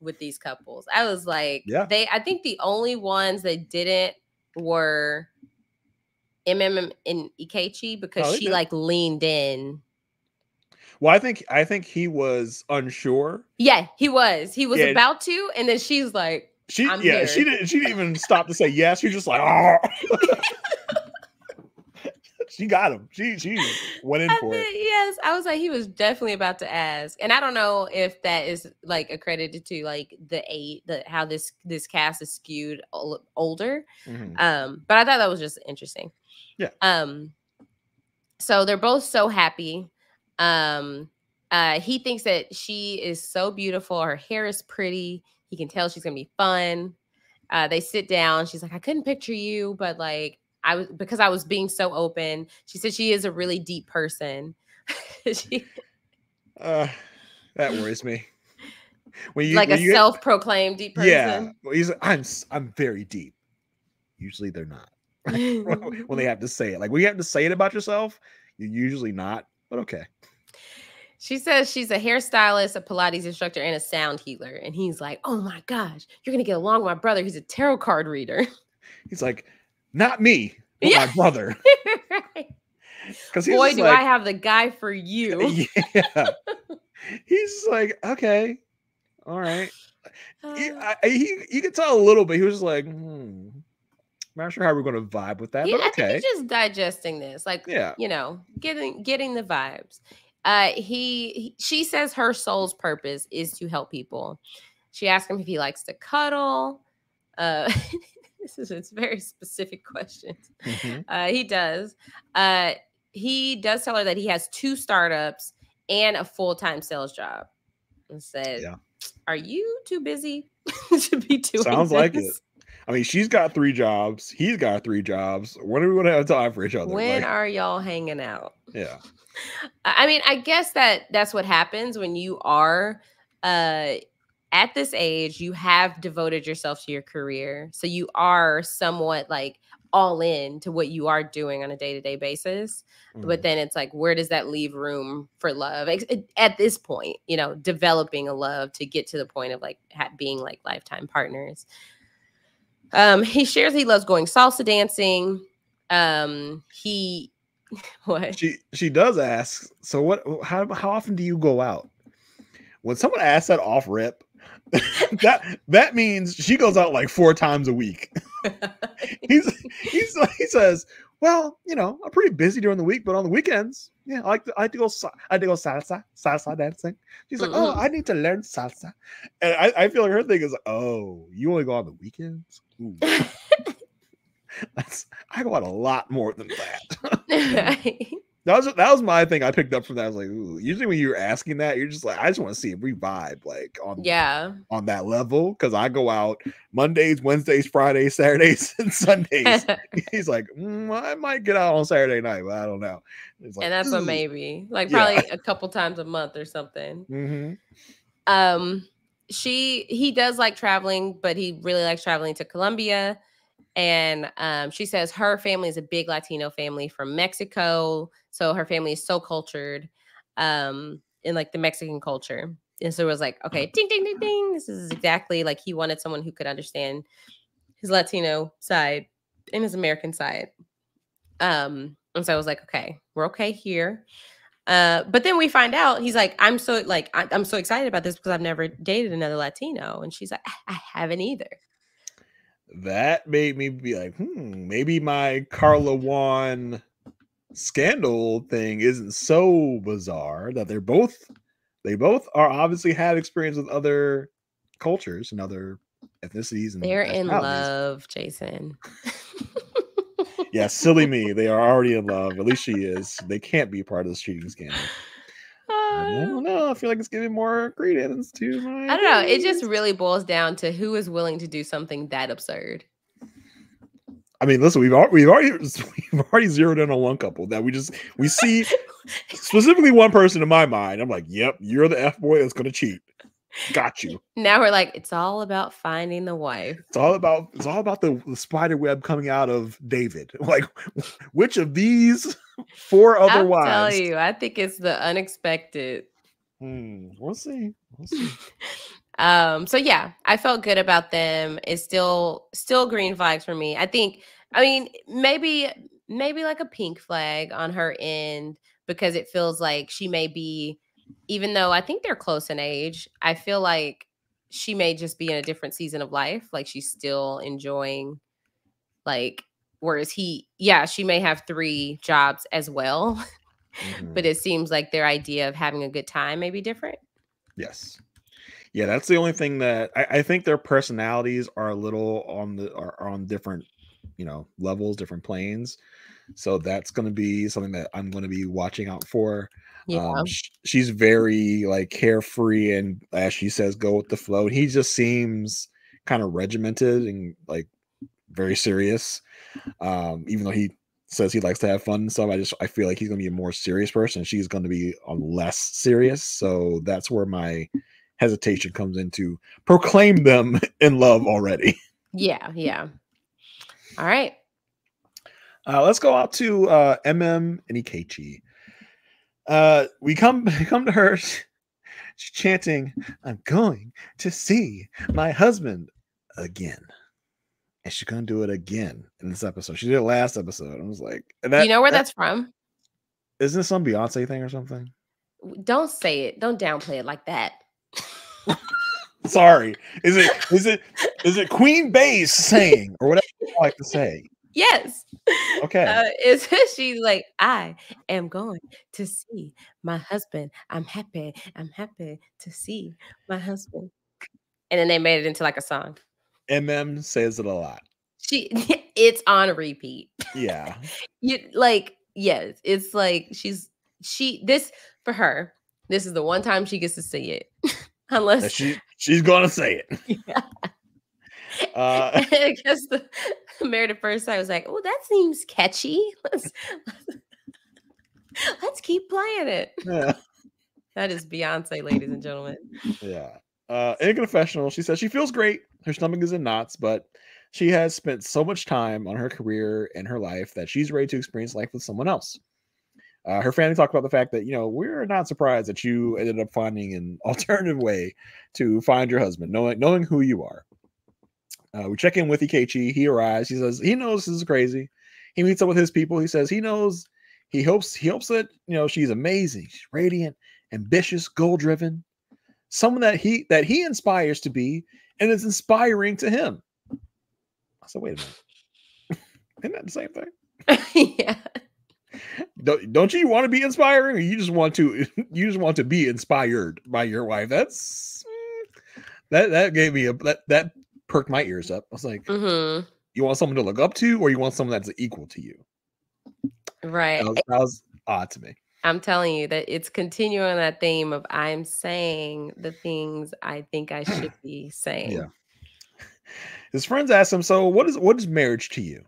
C: with these couples. I was like, I think the only ones that didn't were and Ikechi, because she like leaned in.
B: Well, I think he was unsure.
C: Yeah, he was. He was about to, and then she's like,
B: she didn't even stop to say yes. She was just like, oh. She got him. She went in for it.
C: Yes, I was like, he was definitely about to ask, and I don't know if that is like accredited to like how this cast is skewed older. Mm-hmm. But I thought that was just interesting.
B: Yeah.
C: So they're both so happy. He thinks that she is so beautiful. Her hair is pretty. He can tell she's gonna be fun. They sit down. She's like, I couldn't picture you, but like because I was being so open. She said she is a really deep person.
B: That worries me.
C: When you self-proclaimed deep person.
B: Yeah, he's I'm very deep. Usually they're not. When they have to say it, like when you have to say it about yourself, you're usually not. But okay.
C: She says she's a hairstylist, a Pilates instructor, and a sound healer. And he's like, oh my gosh, you're going to get along with my brother. He's a tarot card reader.
B: He's like, not me, but my brother.
C: Boy, do I have the guy for you.
B: Yeah. He's like, okay, all right. You can tell a little bit. He was just like, not sure how we're going to vibe with that, but okay.
C: I think he's just digesting this. Like, you know, getting the vibes. She says her soul's purpose is to help people. She asked him if he likes to cuddle. It's very specific questions. He does. He does tell her that he has 2 startups and a full-time sales job. And said, are you too busy to be doing
B: Sounds like it. I mean, she's got 3 jobs. He's got 3 jobs. When are we going to have time for each other?
C: When are y'all hanging out?
B: Yeah.
C: I mean, I guess that's what happens when you are at this age. You have devoted yourself to your career. So you are somewhat like all in to what you are doing on a day-to-day basis. But then it's like, where does that leave room for love? At this point, you know, developing a love to get to the point of like being like lifetime partners. He shares he loves going salsa dancing. What?
B: She does ask, so how often do you go out? When someone asks that off rip, that means she goes out like 4 times a week. He says, well, you know, I'm pretty busy during the week, but on the weekends, yeah, I like to go salsa dancing. She's like, oh, I need to learn salsa. And I feel like her thing is, oh, you only go on the weekends? Ooh. I go out a lot more than that. That was my thing. I picked up from that. I was like, ooh. Usually when you're asking that, you're just like, I just want to see if we vibe like on that level. Because I go out Mondays, Wednesdays, Fridays, Saturdays, and Sundays. He's like, I might get out on Saturday night, but I don't know.
C: Like, and that's a maybe, like probably a couple times a month or something. He does like traveling, but he really likes traveling to Colombia. And she says her family is a big Latino family from Mexico. So her family is so cultured in like the Mexican culture. And so it was like, okay, ding, ding, ding, ding. This is exactly like he wanted someone who could understand his Latino side and his American side. And so I was like, okay, we're okay here. But then we find out he's like, I'm so excited about this because I've never dated another Latino. And she's like, I haven't either.
B: That made me be like, maybe my Carla Juan scandal thing isn't so bizarre. That they both are obviously had experience with other cultures and other ethnicities, and
C: they're in love, Jason.
B: Yeah, silly me. They are already in love. At least she is. They can't be part of this cheating scandal. I don't know. I feel like it's giving more credence to my.
C: I don't know. It just really boils down to who is willing to do something that absurd.
B: I mean, listen, we've already zeroed in on one couple that we see specifically one person in my mind. I'm like, yep, you're the F boy that's gonna cheat. Got you.
C: Now we're like, it's all about finding the wife.
B: It's all about the spider web coming out of David. Like, which of these 4 other wives?
C: I'll tell you, I think it's the unexpected.
B: We'll see.
C: So yeah, I felt good about them. It's still green flags for me. I mean, maybe like a pink flag on her end, because it feels like she may be, even though I think they're close in age, I feel like she may just be in a different season of life. Like she's still enjoying, like, whereas she may have 3 jobs as well, but it seems like their idea of having a good time may be different.
B: Yes. Yeah, that's the only thing that I think their personalities are a little on different, levels, different planes. So that's going to be something that I'm going to be watching out for.
C: Yeah.
B: She's very like carefree and, as she says, go with the flow. He just seems kind of regimented and like very serious. Even though he says he likes to have fun and stuff, I feel like he's gonna be a more serious person. She's gonna be less serious. So that's where my hesitation comes into proclaim them in love already.
C: Yeah. Yeah. All right.
B: Let's go out to MM and Ikechi. We come to her. She's chanting, "I'm going to see my husband again." And she's gonna do it again in this episode. She did it last episode. I was like, and
C: Do you know where that's from?
B: Isn't this some Beyonce thing or something?
C: Don't say it. Don't downplay it like that.
B: Sorry. Is it Queen Base saying or whatever you like to say?
C: Yes.
B: Okay.
C: Is she like, I am going to see my husband. I'm happy to see my husband. And then they made it into like a song.
B: MM says it a lot.
C: It's on repeat.
B: Yeah.
C: Yes, it's like this for her. This is the one time she gets to see it. Unless
B: she's gonna say it.
C: Yeah. I guess the Married at First Sight was like, oh, that seems catchy. Let's keep playing it.
B: Yeah.
C: That is Beyonce, ladies and gentlemen.
B: Yeah. In a confessional, she says she feels great. Her stomach is in knots, but she has spent so much time on her career and her life that she's ready to experience life with someone else. Her family talked about the fact that, we're not surprised that you ended up finding an alternative way to find your husband, knowing who you are. We check in with Ikechi. He arrives. He says he knows this is crazy. He meets up with his people. He says he hopes that, she's amazing. She's radiant, ambitious, goal-driven, someone that he inspires to be and is inspiring to him. I said, wait a minute. Isn't that the same thing?
C: Yeah.
B: Don't you want to be inspiring, or you just want to be inspired by your wife? That gave me that perked my ears up. I was like, You want someone to look up to, or you want someone that's equal to you?
C: Right.
B: That was odd to me.
C: I'm telling you that it's continuing that theme of I'm saying the things I think I should be saying.
B: Yeah. His friends ask him, so what is marriage to you?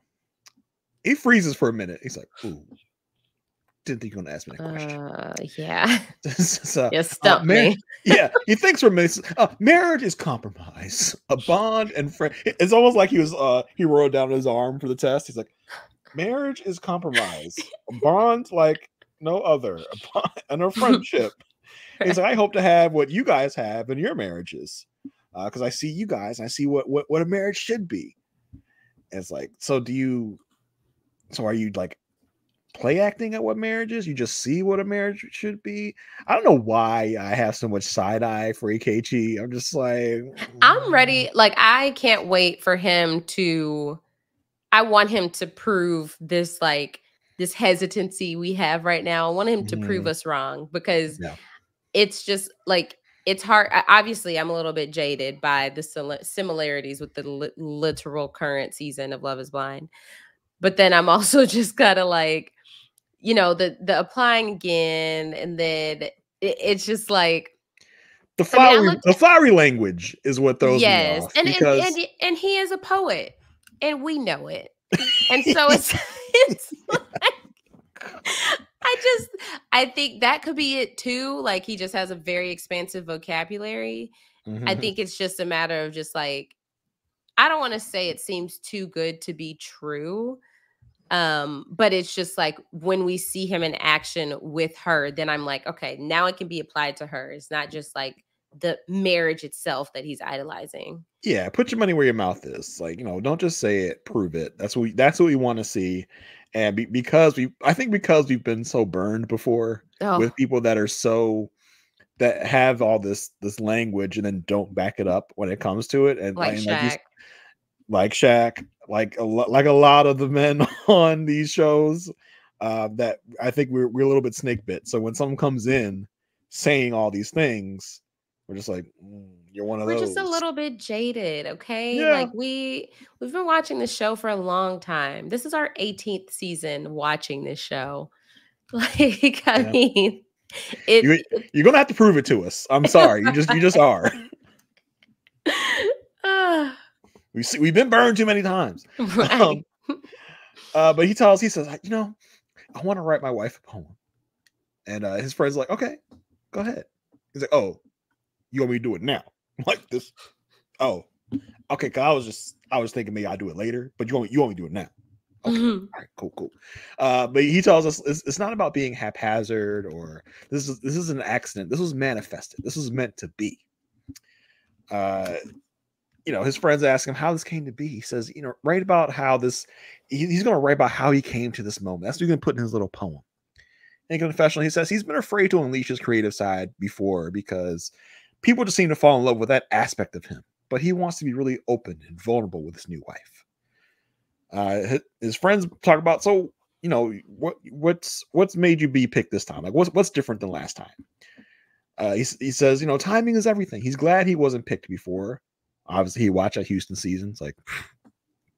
B: He freezes for a minute. He's like, ooh. Didn't think you were going to ask me that question.
C: Yeah.
B: So,
C: you stumped me.
B: Yeah, he thinks for a minute. Marriage is compromise, a bond and friend. It's almost like he wrote down his arm for the test. He's like, marriage is compromise, a bond like no other, and a friendship. He's like, I hope to have what you guys have in your marriages, because I see you guys, and I see what a marriage should be. And it's like, so are you like play acting at what marriage is? You just see what a marriage should be? I don't know why I have so much side eye for Ikechi. I'm just like,
C: I'm ready. Like, I can't wait for him to. I want him to prove this hesitancy we have right now. I want him to prove us wrong, because it's just like, it's hard. Obviously, I'm a little bit jaded by the similarities with the literal current season of Love is Blind. But then I'm also just gotta the applying again, and then it's just like
B: the flowery language is what throws me off.
C: And he is a poet, and we know it. And so it's like, I think that could be it too. Like, he just has a very expansive vocabulary. I think it's just a matter of just like, I don't want to say it seems too good to be true. But it's just like, when we see him in action with her, then I'm like, okay, now it can be applied to her. It's not just like the marriage itself that he's idolizing.
B: Yeah, put your money where your mouth is. Like, don't just say it, prove it. That's what we want to see. And because we've been so burned before with people that that have all this language and then don't back it up when it comes to it. And
C: like Shaq.
B: Like Shaq, like a lot of the men on these shows, that I think we're a little bit snake bit. So when someone comes in saying all these things, we're just like, you're one of those.
C: We're just a little bit jaded, okay?
B: Yeah.
C: Like, we've been watching this show for a long time. This is our 18th season watching this show. Like, I mean,
B: You're gonna have to prove it to us. I'm sorry. You just are. We've been burned too many times.
C: Right.
B: But he says, I want to write my wife a poem. And his friend's like, okay, go ahead. He's like, oh, you want me to do it now? I'm like this. Oh, okay. Cause I was thinking maybe I'll do it later, but you want me to do it now. Okay. All right, cool. But he tells us it's not about being haphazard or this is an accident. This was manifested. This was meant to be. His friends ask him how this came to be. He says, write about how this. He's going to write about how he came to this moment. That's what he's going to put in his little poem. In confessional, he says he's been afraid to unleash his creative side before because people just seem to fall in love with that aspect of him. But he wants to be really open and vulnerable with his new wife. His friends talk about, so what's made you be picked this time? Like what's different than last time? He says timing is everything. He's glad he wasn't picked before. Obviously, he watched that Houston seasons. Like,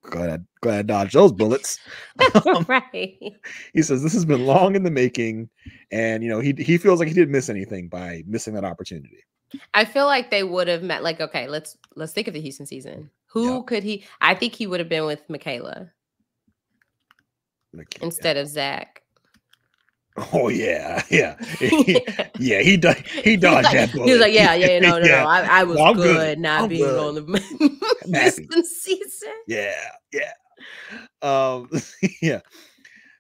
B: glad I dodged those bullets.
C: Right.
B: He says this has been long in the making, and he feels like he didn't miss anything by missing that opportunity.
C: I feel like they would have met. Like, okay, let's think of the Houston season. Who could he? I think he would have been with Michaela instead of Zach.
B: Oh yeah. He dodged that bullet.
C: He was like, no. I was good not being
B: good.
C: on the Houston season.
B: Yeah. Yeah.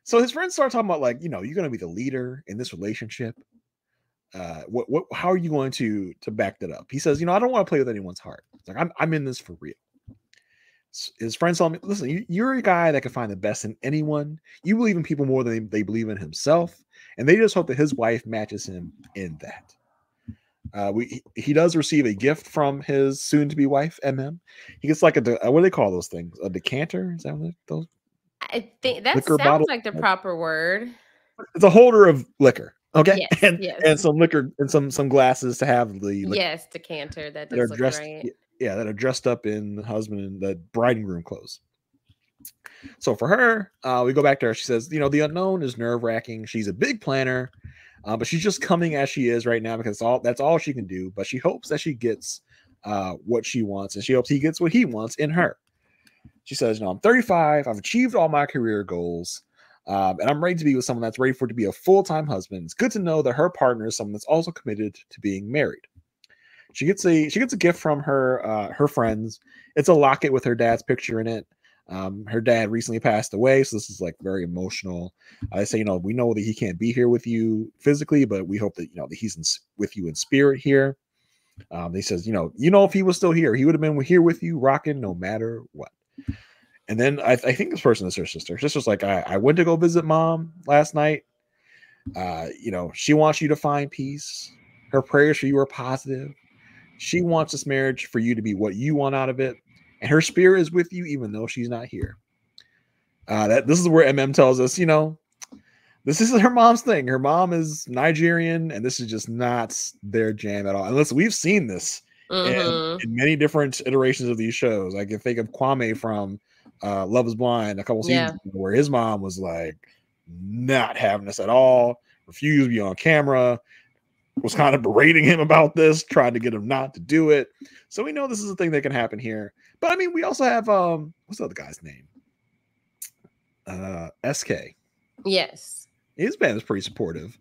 B: So his friends start talking about like, you're going to be the leader in this relationship. How are you going to back that up? He says, I don't want to play with anyone's heart. It's like I'm in this for real. His friends tell me, listen, you're a guy that can find the best in anyone. You believe in people more than they believe in himself. And they just hope that his wife matches him in that. He does receive a gift from his soon-to-be wife, MM. He gets like what do they call those things? A decanter? Is that what those?
C: I think that
B: liquor
C: sounds
B: bottle?
C: like the proper word.
B: It's a holder of liquor. Okay.
C: Yes,
B: and some liquor and some glasses to have the
C: decanter that does look right.
B: Yeah, that are dressed up in the husband and the bride and groom clothes. So for her, we go back to her. She says, the unknown is nerve-wracking. She's a big planner, but she's just coming as she is right now because that's all she can do. But she hopes that she gets what she wants, and she hopes he gets what he wants in her. She says, I'm 35. I've achieved all my career goals, and I'm ready to be with someone that's ready for it to be a full-time husband. It's good to know that her partner is someone that's also committed to being married. She gets a gift from her friends. It's a locket with her dad's picture in it. Her dad recently passed away, so this is like very emotional. They say, we know that he can't be here with you physically, but we hope that that he's with you in spirit here. He says, if he was still here, he would have been here with you, rocking no matter what. And then I think this person is her sister. Sister's like, I went to go visit mom last night. She wants you to find peace. Her prayers for you are positive. She wants this marriage for you to be what you want out of it. And her spirit is with you, even though she's not here. This is where MM tells us, this is her mom's thing. Her mom is Nigerian, and this is just not their jam at all. Unless we've seen this in many different iterations of these shows. I can think of Kwame from Love is Blind a couple seasons ago, where his mom was like not having this at all, refused to be on camera, was kind of berating him about this, trying to get him not to do it. So we know this is a thing that can happen here. But I mean, we also have what's the other guy's name? SK.
C: Yes.
B: His band is pretty supportive.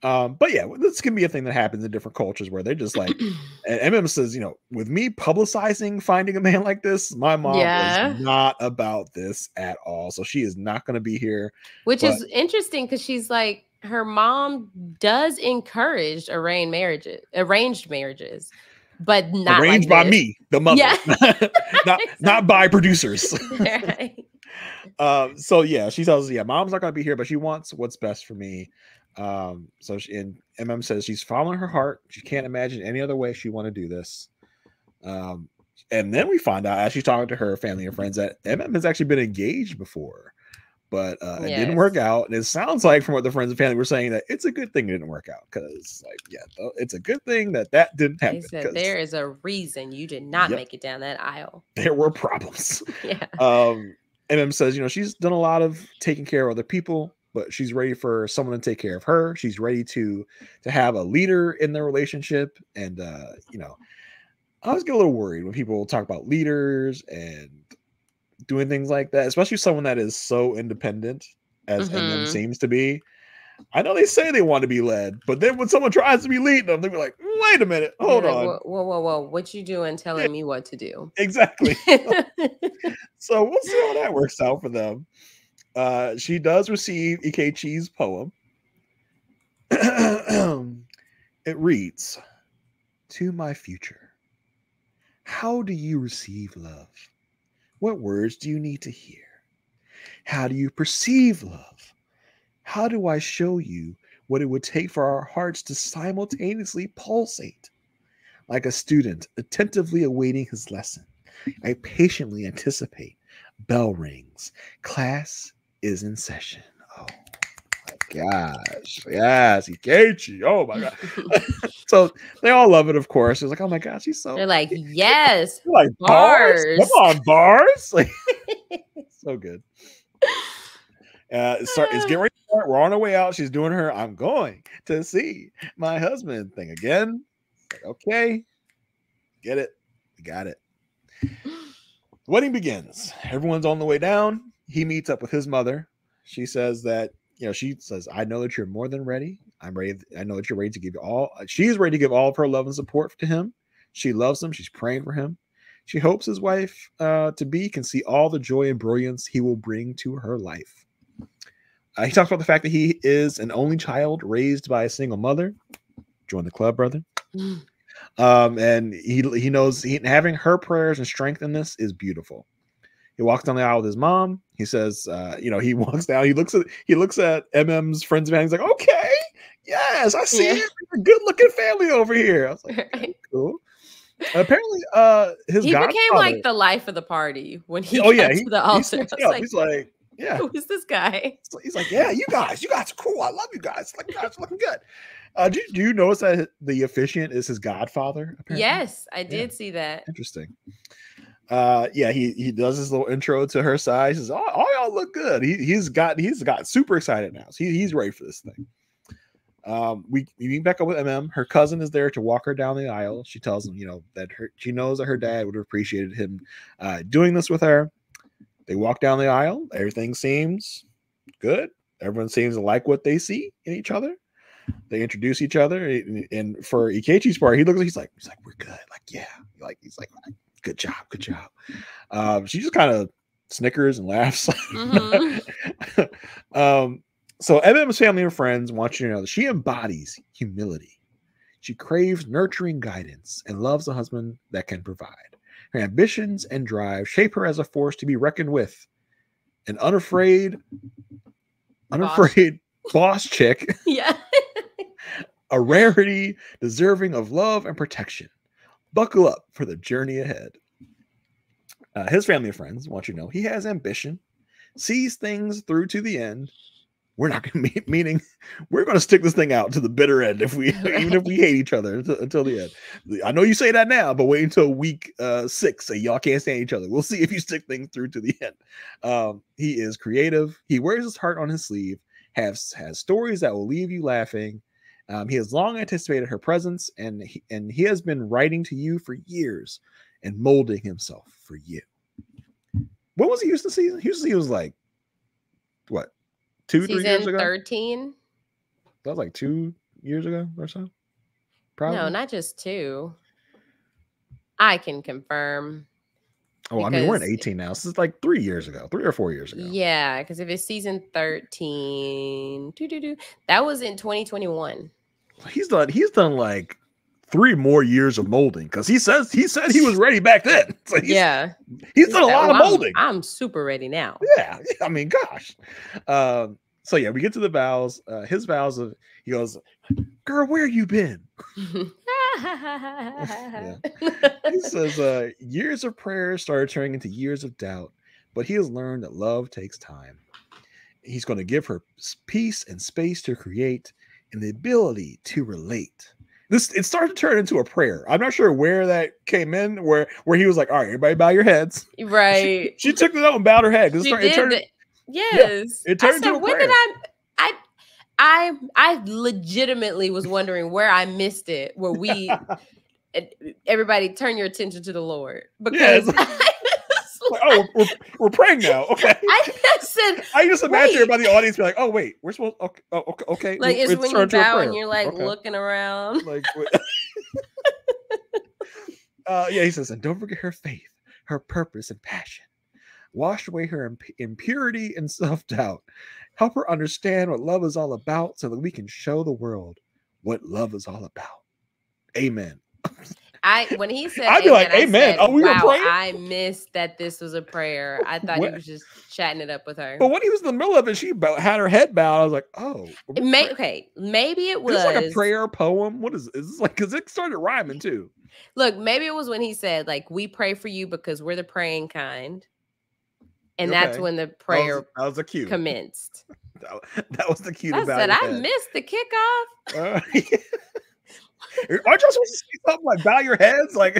B: But yeah, this can be a thing that happens in different cultures where they're just like, and MM says, with me publicizing finding a man like this, my mom was not about this at all. So she is not going to be here.
C: Which is interesting because she's like, her mom does encourage arranged marriages, but not
B: arranged
C: like
B: by me, the mother, not by producers.
C: Right.
B: So yeah, she tells us, mom's not going to be here, but she wants what's best for me. So and MM says she's following her heart. She can't imagine any other way she want to do this. And then we find out as she's talking to her family and friends that MM has actually been engaged before. But it didn't work out. And it sounds like from what the friends and family were saying that it's a good thing it didn't work out. Because it's a good thing that didn't happen.
C: They said there is a reason you did not make it down that aisle.
B: There were problems.
C: Yeah.
B: MM says, she's done a lot of taking care of other people. but she's ready for someone to take care of her. She's ready to have a leader in the relationship. And you know, I always get a little worried when people talk about leaders and doing things like that, especially someone that is so independent as MM seems to be. I know they say they want to be led, but then when someone tries to be leading them, they'll be like, wait a minute, hold on.
C: Whoa. What you doing telling me what to do?
B: Exactly. So we'll see how that works out for them. She does receive Ikechi's poem. It reads, "To my future, how do you receive love? What words do you need to hear? How do you perceive love? How do I show you what it would take for our hearts to simultaneously pulsate? Like a student attentively awaiting his lesson, I patiently anticipate. Bell rings. Class is in session." Oh my gosh. Yes, Ikechi. Oh my God. So they all love it, of course. It's like, oh my gosh, he's so.
C: They're like, yes.
B: They're like, bars? Come on, bars. Like, so good. It's getting ready to start. We're on our way out. She's doing her "I'm going to see my husband" thing again. Like, okay, get it. We got it. Wedding begins. Everyone's on the way down. He meets up with his mother. She says that, you know, she says, "I know that you're more than ready. I'm ready. I know that you're ready to give all." She's ready to give all of her love and support to him. She loves him. She's praying for him. She hopes his wife to be can see all the joy and brilliance he will bring to her life. He talks about the fact that he is an only child raised by a single mother. Join the club, brother. And he knows having her prayers and strength in this is beautiful. He walks down the aisle with his mom. He says, you know, he walks down. He looks at MM's friends and he's like, okay, yes, I see it. A good looking family over here. I was like, okay, cool. Apparently, he
C: became like the life of the party when he got to the altar.
B: He's like, yeah,
C: who is this guy?
B: So he's like, yeah, you guys are cool. I love you guys. Like, you guys are looking good. Do you notice that the officiant is his godfather? Apparently? Yes,
C: I did see that.
B: Interesting. Yeah, he does his little intro to her side. He says, all y'all look good. He's got super excited now. So he's ready for this thing. We meet back up with MM. Her cousin is there to walk her down the aisle. She tells him, you know, that she knows that her dad would have appreciated him doing this with her. They walk down the aisle. Everything seems good. Everyone seems to like what they see in each other. They introduce each other, and for Ikechi's part, he's like, we're good. Like, yeah, he's like, good job. She just kind of snickers and laughs. So MM's family and friends want you to know that she embodies humility. She craves nurturing guidance and loves a husband that can provide. Her ambitions and drive shape her as a force to be reckoned with. An unafraid boss chick.
C: Yeah.
B: A rarity deserving of love and protection. Buckle up for the journey ahead. His family and friends want you to know he has ambition, sees things through to the end. We're not going to meaning we're going to stick this thing out to the bitter end even if we hate each other until the end. I know you say that now, but wait until week 6 so y'all can't stand each other. We'll see if you stick things through to the end. He is creative. He wears his heart on his sleeve. Has stories that will leave you laughing. He has long anticipated her presence, and he has been writing to you for years and molding himself for you. What was he used to see? He was like, what? 3 years ago?
C: 13.
B: That was like 2 years ago or so. Probably.
C: No, not just 2. I can confirm.
B: Oh, I mean, we're in 18 now. This is like 3 years ago, 3 or 4 years ago.
C: Yeah, because if it's season 13, that was in 2021.
B: He's done like 3 more years of molding because he said he was ready back then. So he's done a lot of molding.
C: I'm super ready now.
B: Yeah, I mean, gosh. So yeah, we get to the vows. His vows of he goes, "Girl, where you been?" Yeah. He says, years of prayer started turning into years of doubt, but he has learned that love takes time. He's going to give her peace and space to create and the ability to relate. It started to turn into a prayer. I'm not sure where that came in, where he was like, all right, everybody bow your heads.
C: Right.
B: She took it out and bowed her head.
C: Yes.
B: It turned into a prayer.
C: I legitimately was wondering where I missed it, where everybody turn your attention to the Lord, because
B: oh, we're praying now. Okay.
C: I said,
B: I just imagine everybody in the audience be like, oh wait, we're supposed okay.
C: Like it's when you bow and you're like looking around.
B: Like yeah, he says, and don't forget her faith, her purpose and passion. Wash away her impurity and self-doubt. Help her understand what love is all about so that we can show the world what love is all about. Amen.
C: When he said
B: I'd be like, amen.
C: Said,
B: we were praying?
C: I missed that this was a prayer. I thought he was just chatting it up with her.
B: But when he was in the middle of it, she had her head bowed. I was like, oh.
C: Maybe it was.
B: Is this like a prayer poem? What is this like? Because it started rhyming too.
C: Look, maybe it was when he said, like, we pray for you because we're the praying kind. And that's when the prayer
B: that was the cue.
C: Commenced.
B: that was the cue.
C: I said, I missed the kickoff.
B: Aren't you supposed to say something like bow your heads? Like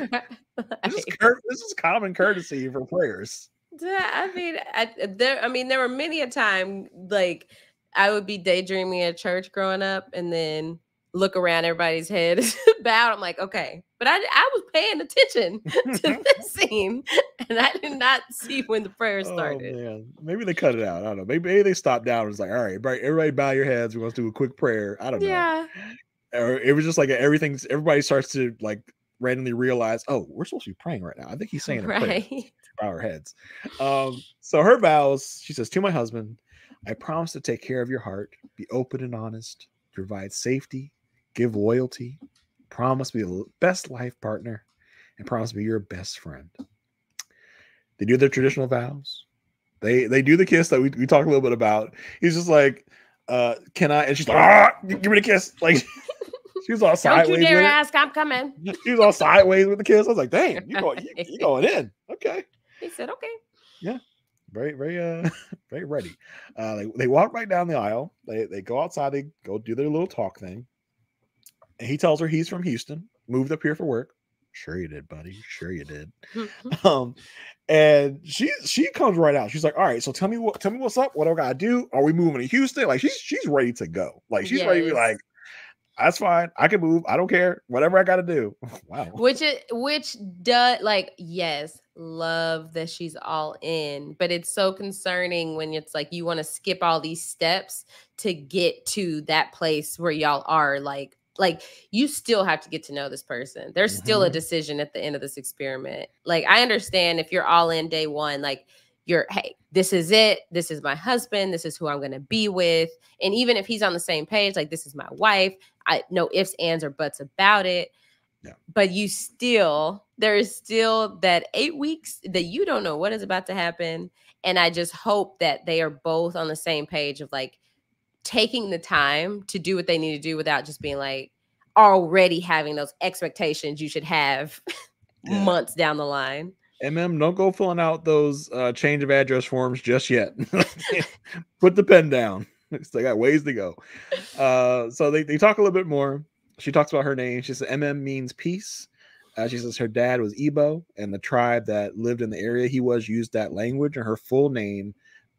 B: this is common courtesy for prayers.
C: I mean, there were many a time like I would be daydreaming at church growing up, and then look around, everybody's head is bowed. I'm like, okay, but I was paying attention to this scene, and I did not see when the prayer started.
B: Oh, man. Maybe they cut it out. I don't know. Maybe they stopped down and was like, all right, everybody bow your heads. We want to do a quick prayer. I don't know.
C: Yeah.
B: Or it was just like everybody starts to like randomly realize, oh, we're supposed to be praying right now. I think he's saying a prayer. Bow our heads. So her vows, she says, to my husband, I promise to take care of your heart, be open and honest, provide safety, give loyalty, promise to be the best life partner, and promise to be your best friend. They do their traditional vows. They do the kiss that we talked a little bit about. He's just like, can I? And she's like, give me the kiss. Like she was all sideways.
C: Don't you dare ask, I'm coming.
B: She was all sideways with the kiss. I was like, dang, you going in. Okay.
C: He said, okay.
B: Yeah. Very, very, very ready. They walk right down the aisle. They go outside. They go do their little talk thing. And he tells her he's from Houston, moved up here for work. Sure you did, buddy. Sure you did. And she comes right out. She's like, all right, so tell me what's up. What do I gotta do? Are we moving to Houston? Like she's ready to go. Like she's ready to be like, that's fine. I can move. I don't care. Whatever I gotta do. Wow. Which
C: does, like, yes, love that she's all in, but it's so concerning when it's like you want to skip all these steps to get to that place where y'all are like you still have to get to know this person. There's still a decision at the end of this experiment. Like, I understand if you're all in day one, like hey, this is it. This is my husband. This is who I'm going to be with. And even if he's on the same page, like, this is my wife, I no ifs, ands, or buts about it.
B: Yeah.
C: But there is still that 8 weeks that you don't know what is about to happen. And I just hope that they are both on the same page of like taking the time to do what they need to do without just being like already having those expectations you should have months down the line.
B: Don't go filling out those change of address forms just yet. Put the pen down. They got ways to go. So they talk a little bit more. She talks about her name. She says means peace. She says her dad was Igbo, and the tribe that lived in the area he was used that language. And her full name,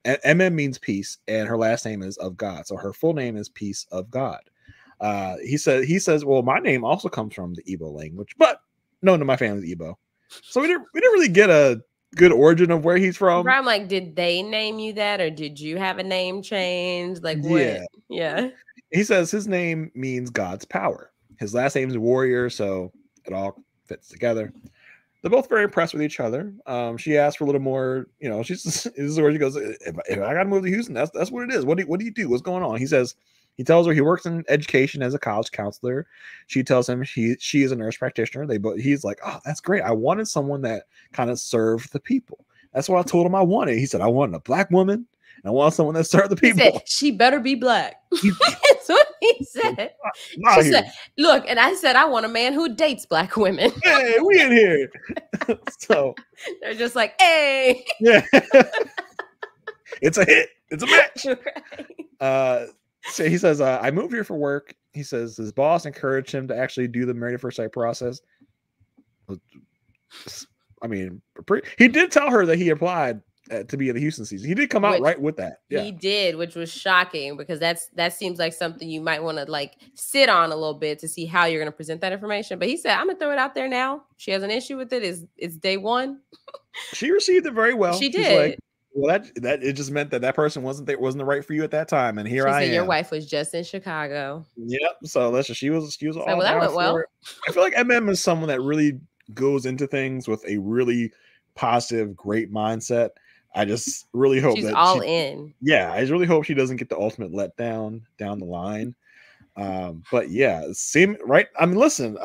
B: means peace, and her last name is of God. So her full name is Peace of God. He says, well, my name also comes from the Igbo language, but no, my family's Igbo. So we didn't really get a good origin of where he's from.
C: I'm like, did they name you that, or did you have a name change? Like, what? Yeah.
B: He says his name means God's power. His last name is Warrior, so it all fits together. They're both very impressed with each other. She asked for a little more, this is where she goes, if I got to move to Houston, that's what it is. What do you do? What's going on? He tells her he works in education as a college counselor. She tells him she is a nurse practitioner. He's like, oh, that's great. I wanted someone that kind of served the people. That's what I told him I wanted. He said, I wanted a black woman, and I want someone that served the people.
C: He said, she better be black. That's what he said. She said, look, and I said, I want a man who dates black women.
B: Hey, we in here. So
C: they're just like, hey.
B: Yeah. It's a hit. It's a match. Right. So he says, I moved here for work. He says his boss encouraged him to actually do the Married at First Sight process. I mean, he did tell her that he applied to be in the Houston season. He did come out right with that. Yeah.
C: He did, which was shocking because that seems like something you might want to like sit on a little bit to see how you're going to present that information. But he said, "I'm gonna throw it out there now. She has an issue with it. It's day one."
B: She received it very well.
C: She did.
B: She's like, well, that it just meant that person wasn't the right for you at that time, and here I am.
C: Your wife was just in Chicago.
B: Yep. So listen, she was all
C: well, that went well.
B: It. I feel like MM is someone that really goes into things with a really positive, great mindset. I just really hope
C: she's
B: that
C: all in.
B: Yeah, I really hope she doesn't get the ultimate letdown down the line. But yeah, right. I mean, listen,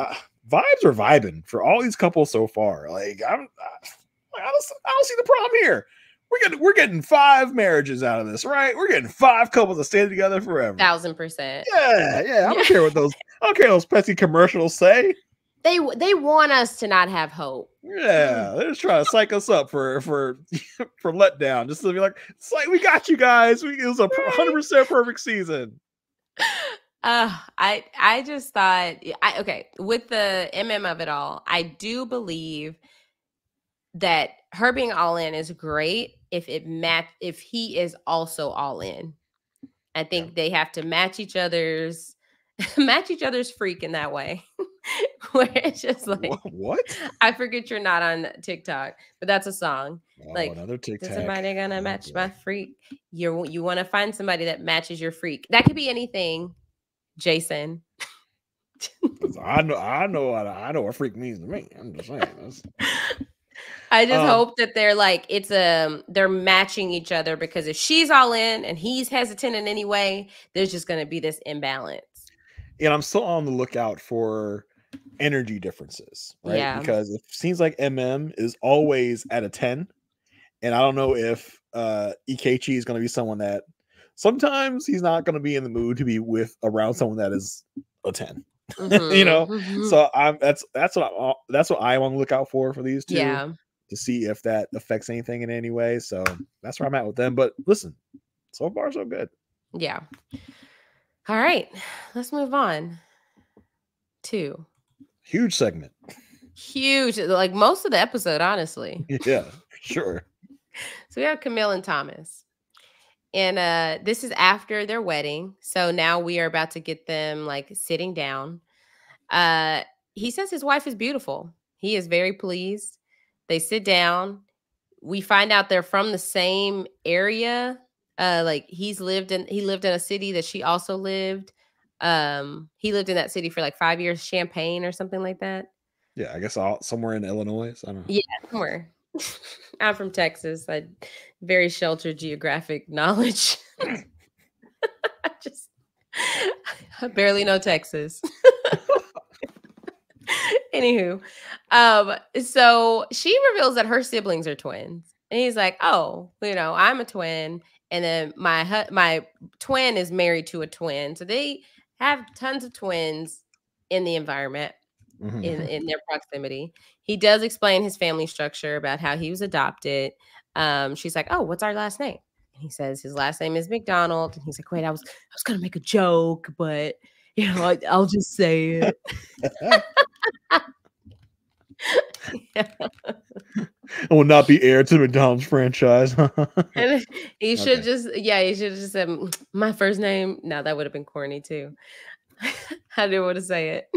B: vibes are vibing for all these couples so far. Like, I don't see the problem here. We're getting 5 marriages out of this, right? We're getting 5 couples that stay together forever.
C: 1000%.
B: Yeah. I don't care what those pesky commercials say.
C: They want us to not have hope.
B: Yeah, they're just trying to psych us up for letdown. Just to be like, it's like we got you guys. It was a 100% perfect season.
C: I just thought okay, with the of it all, I do believe that her being all in is great if he is also all in. I think they have to match each other's freak in that way. Where it's just like,
B: what?
C: I forget you're not on TikTok, but that's a song.
B: Oh,
C: like,
B: another TikTok.
C: Is somebody gonna match my freak? You want to find somebody that matches your freak. That could be anything, Jason.
B: I know what freak means to me. I'm just saying.
C: I just hope that they're like they're matching each other, because if she's all in and he's hesitant in any way, there's just going to be this imbalance.
B: And I'm still on the lookout for energy differences, right?
C: Yeah.
B: Because it seems like is always at a 10, and I don't know if Ikechi is going to be someone that sometimes he's not going to be in the mood to be around someone that is a 10. Mm-hmm. So that's what I want to look out for these two.
C: Yeah.
B: To see if that affects anything in any way. So that's where I'm at with them. But listen, so far so good.
C: Yeah. All right, let's move on to
B: huge segment.
C: Huge, like most of the episode, honestly.
B: Yeah, sure.
C: So we have Camille and Thomas, and this is after their wedding. So now we are about to get them like sitting down. He says his wife is beautiful. He is very pleased. They sit down. We find out they're from the same area. Like he lived in a city that she also lived. He lived in that city for like 5 years, Champaign or something like that.
B: Yeah, I guess somewhere in Illinois. I don't know.
C: Yeah, somewhere. I'm from Texas. I very sheltered geographic knowledge. I barely know Texas. Anywho, so she reveals that her siblings are twins, and he's like, "Oh, I'm a twin." And then my twin is married to a twin. So they have tons of twins in the environment, in their proximity. He does explain his family structure about how he was adopted. She's like, "Oh, what's our last name?" And he says his last name is McDonald. And he's like, "Wait, I was going to make a joke, but I'll just say it."
B: Yeah. It will not be heir to the McDonald's franchise.
C: And he should just said my first name. No, that would have been corny too. I didn't want to say it.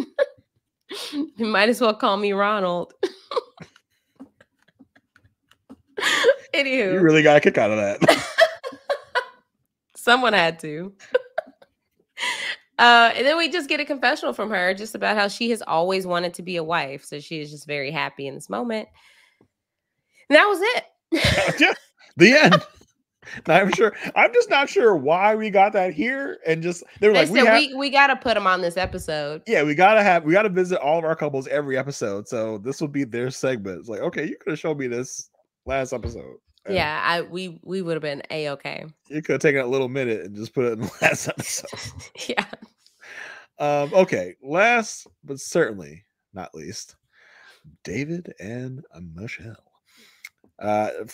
C: You might as well call me Ronald. Anywho,
B: you really got a kick out of that.
C: Someone had to. And then we just get a confessional from her just about how she has always wanted to be a wife. So she is just very happy in this moment. And that was it.
B: Yeah, the end. Not even sure. I'm just not sure why we got that here. And just they
C: said we got to put them on this episode.
B: Yeah, we gotta visit all of our couples every episode. So this will be their segment. It's like, okay, you could have showed me this last episode.
C: Yeah, we would have been A-okay.
B: You could have taken a little minute and just put it in the last episode.
C: Yeah.
B: Okay. Last but certainly not least, David and Michelle.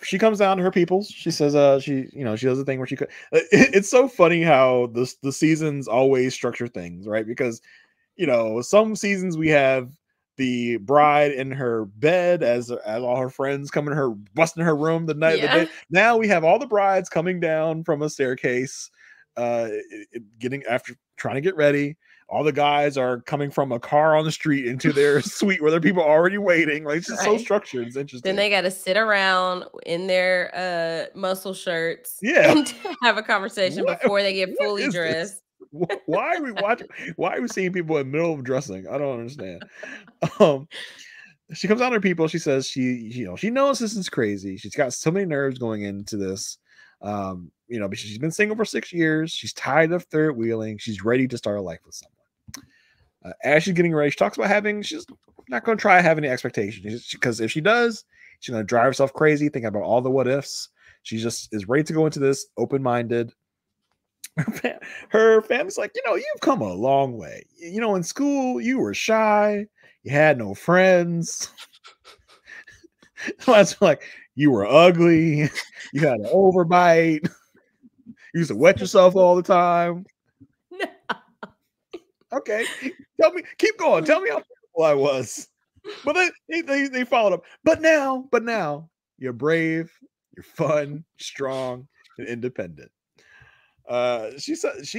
B: She comes down to her peoples. She says, she does a thing where she could. It's so funny how the seasons always structure things, right? Because some seasons we have the bride in her bed as all her friends come in her busting her room the night of the day. Now we have all the brides coming down from a staircase, getting after trying to get ready. All the guys are coming from a car on the street into their suite where there are people already waiting. Like, it's just so structured. It's interesting.
C: Then they got to sit around in their muscle shirts,
B: and
C: have a conversation before they get fully dressed.
B: Why are we watching? Why are we seeing people in the middle of dressing? I don't understand. She comes on her people. She says she knows this is crazy. She's got so many nerves going into this. Because she's been single for 6 years. She's tired of third wheeling. She's ready to start a life with someone. As she's getting ready, she talks about she's not going to try have any expectations, because if she does, she's going to drive herself crazy thinking about all the what ifs. She just is ready to go into this open-minded. Her family's like, you've come a long way. In school, you were shy. You had no friends. That's like, you were ugly. You had an overbite. You used to wet yourself all the time.
C: No.
B: Okay. Tell me, keep going. Tell me how beautiful I was. But they followed up. But now you're brave, you're fun, strong, and independent. She says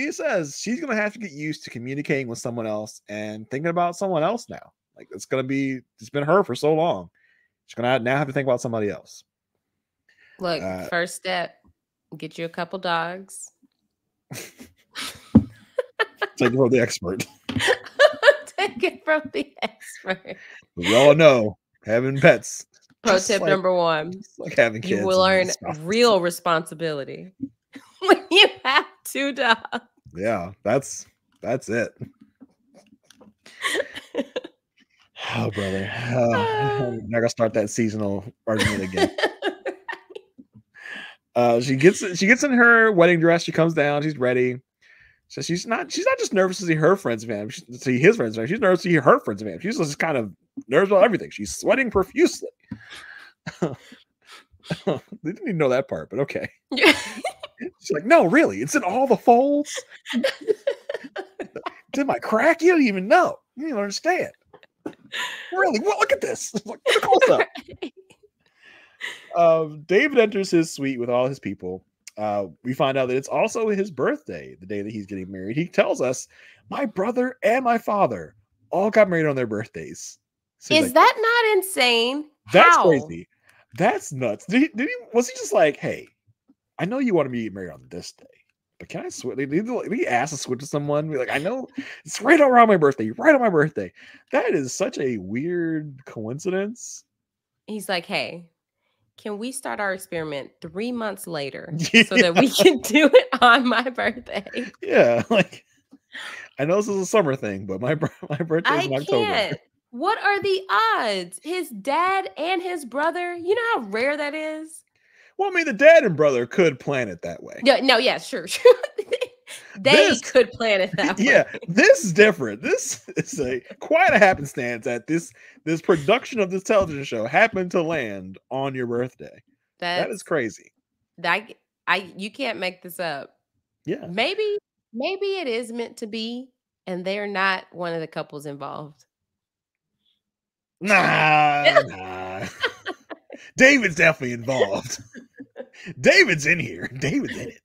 B: she's gonna have to get used to communicating with someone else and thinking about someone else now. Like, it's been her for so long. She's gonna now have to think about somebody else.
C: Look, first step, get you a couple dogs.
B: Take it from the expert.
C: Take it from the expert.
B: We all know having pets.
C: Pro tip number 1.
B: Like having kids.
C: You will learn real responsibility when you have 2 dogs.
B: Yeah, that's it. Oh, brother. I'm not gonna start that seasonal argument again. She gets in her wedding dress. She comes down. She's ready. So she's not just nervous to see her friends and family, to see his friends and family. She's nervous to see her friends and family. She's just kind of nervous about everything. She's sweating profusely. They didn't even know that part, but okay. She's like, no, really, it's in all the folds. Did my crack? You don't even know. You don't understand. Really? Well, look at this. Look at the close up. David enters his suite with all his people. We find out that it's also his birthday, the day that he's getting married. He tells us, my brother and my father all got married on their birthdays. So
C: is that not insane?
B: That's crazy. That's nuts. Was he just like, hey, I know you want me to get married on this day, but can I switch? Did he ask to switch to someone? Be like, I know it's right around my birthday. Right on my birthday. That is such a weird coincidence.
C: He's like, hey, can we start our experiment 3 months later so that we can do it on my birthday?
B: Yeah, like, I know this is a summer thing, but my birthday is in October.
C: Can't. What are the odds? His dad and his brother, you know how rare that is?
B: Well, I mean, the dad and brother could plan it that way.
C: Yeah, sure. They could plan it that way.
B: Yeah, this is different. This is quite a happenstance that this production of this television show happened to land on your birthday. That is crazy.
C: You can't make this up.
B: Yeah.
C: Maybe it is meant to be, and they're not one of the couples involved.
B: Nah. David's definitely involved. David's in here. David's in it.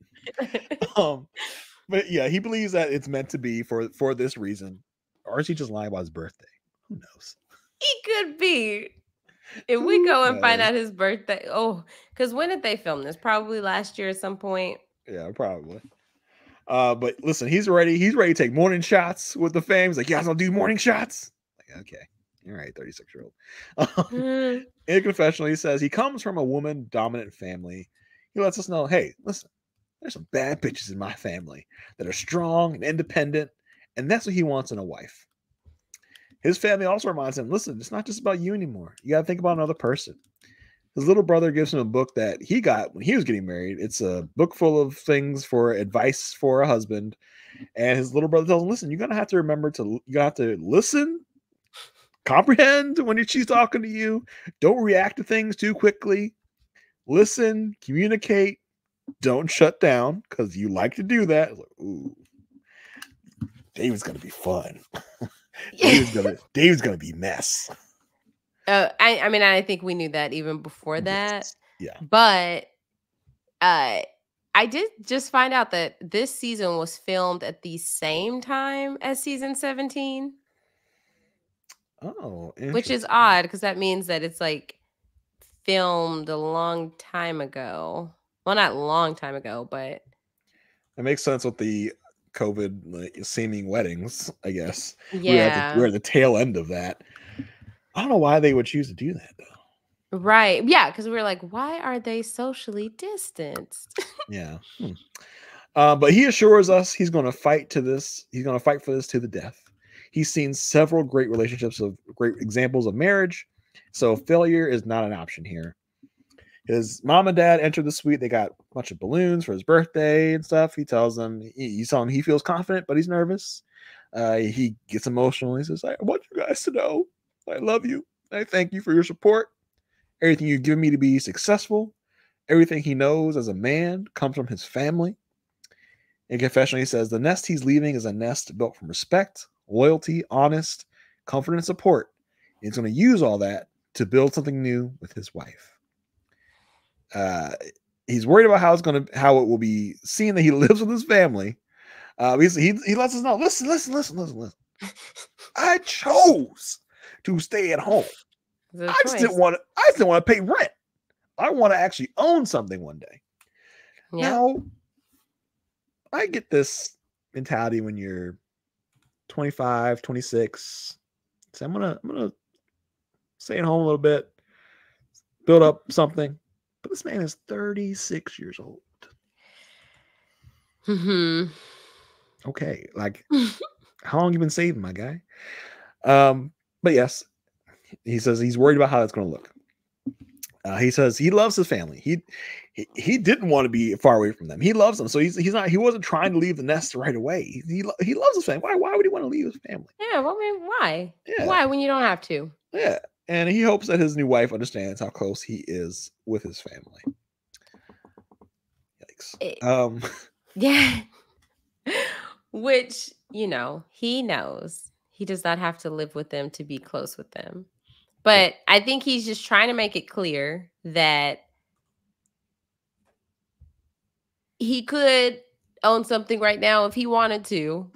B: But yeah, he believes that it's meant to be for this reason. Or is he just lying about his birthday? Who knows?
C: He could be. If we go and find out his birthday, because when did they film this? Probably last year at some point.
B: Yeah, probably. But listen, he's ready. He's ready to take morning shots with the fam. He's like, you guys want to do morning shots? Like, okay. All right, 36-year-old. In a confessional, he says he comes from a woman-dominant family. He lets us know, hey, listen, there's some bad bitches in my family that are strong and independent, and that's what he wants in a wife. His family also reminds him, listen, it's not just about you anymore. You got to think about another person. His little brother gives him a book that he got when he was getting married. It's a book full of things for advice for a husband. And his little brother tells him, listen, you're going to have to remember you have to listen, comprehend when she's talking to you. Don't react to things too quickly. Listen, communicate. Don't shut down, because you like to do that. Like, ooh, David's going to be fun. Dave's gonna be mess.
C: I mean, I think we knew that even before that.
B: Yes. Yeah.
C: But I did just find out that this season was filmed at the same time as season 17.
B: Oh,
C: which is
B: interesting.
C: odd because that means that it's like filmed a long time ago. Well, not a long time ago, but
B: It makes sense with the COVID seeming weddings, I guess.
C: yeah.
B: We're at the tail end of that. I don't know why they would choose to do that though.
C: Right. Yeah, because we were like, why are they socially distanced?
B: Yeah. But he assures us he's going to fight to this. He's going to fight for this to the death. He's seen several great relationships of great examples of marriage, so failure is not an option here. His mom and dad enter the suite. They got a bunch of balloons for his birthday and stuff. He tells them, you tell him he feels confident, but he's nervous. He gets emotional. He says, I want you guys to know I love you. I thank you for your support. Everything you've given me to be successful. Everything he knows as a man comes from his family. In confession, he says the nest he's leaving is a nest built from respect, loyalty, honest, comfort, and support. He's going to use all that to build something new with his wife. He's worried about how it will be seen that he lives with his family. He lets us know. Listen. I chose to stay at home. I just didn't want to pay rent. I want to actually own something one day. Yeah. Now, I get this mentality when you're 25, 26. So I'm gonna stay at home a little bit, build up something. But this man is 36 years old.
C: Mm-hmm.
B: Okay, like how long you been saving, my guy? But yes, he says he's worried about how that's going to look. He says he loves his family. He didn't want to be far away from them. He loves them, so he wasn't trying to leave the nest right away. He loves his family. Why would he want to leave his family?
C: Yeah, well, I mean, why?
B: Yeah.
C: Why when you don't have to?
B: Yeah, and he hopes that his new wife understands how close he is with his family. Yikes.
C: Yeah. Which, he knows he does not have to live with them to be close with them. But I think he's just trying to make it clear that he could own something right now if he wanted to.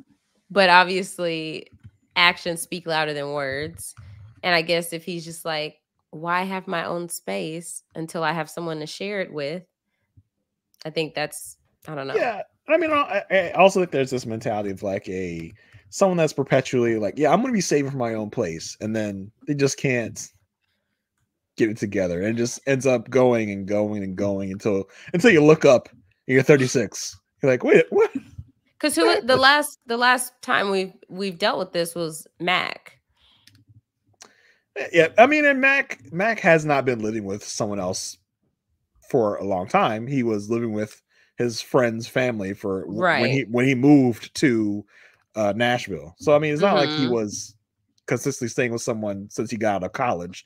C: But obviously, actions speak louder than words. And I guess if he's just like, why have my own space until I have someone to share it with? I think that's, I don't know.
B: Yeah. I mean, I also think there's this mentality of like someone that's perpetually like, yeah, I'm going to be saving for my own place. And then they just can't get it together. And it just ends up going and going and going until you look up and you're 36. You're like, wait, what?
C: Because the last time we've dealt with this was Mac.
B: Yeah. I mean, and Mac has not been living with someone else for a long time. He was living with his friend's family for when he moved to Nashville. So I mean, it's not like he was consistently staying with someone since he got out of college.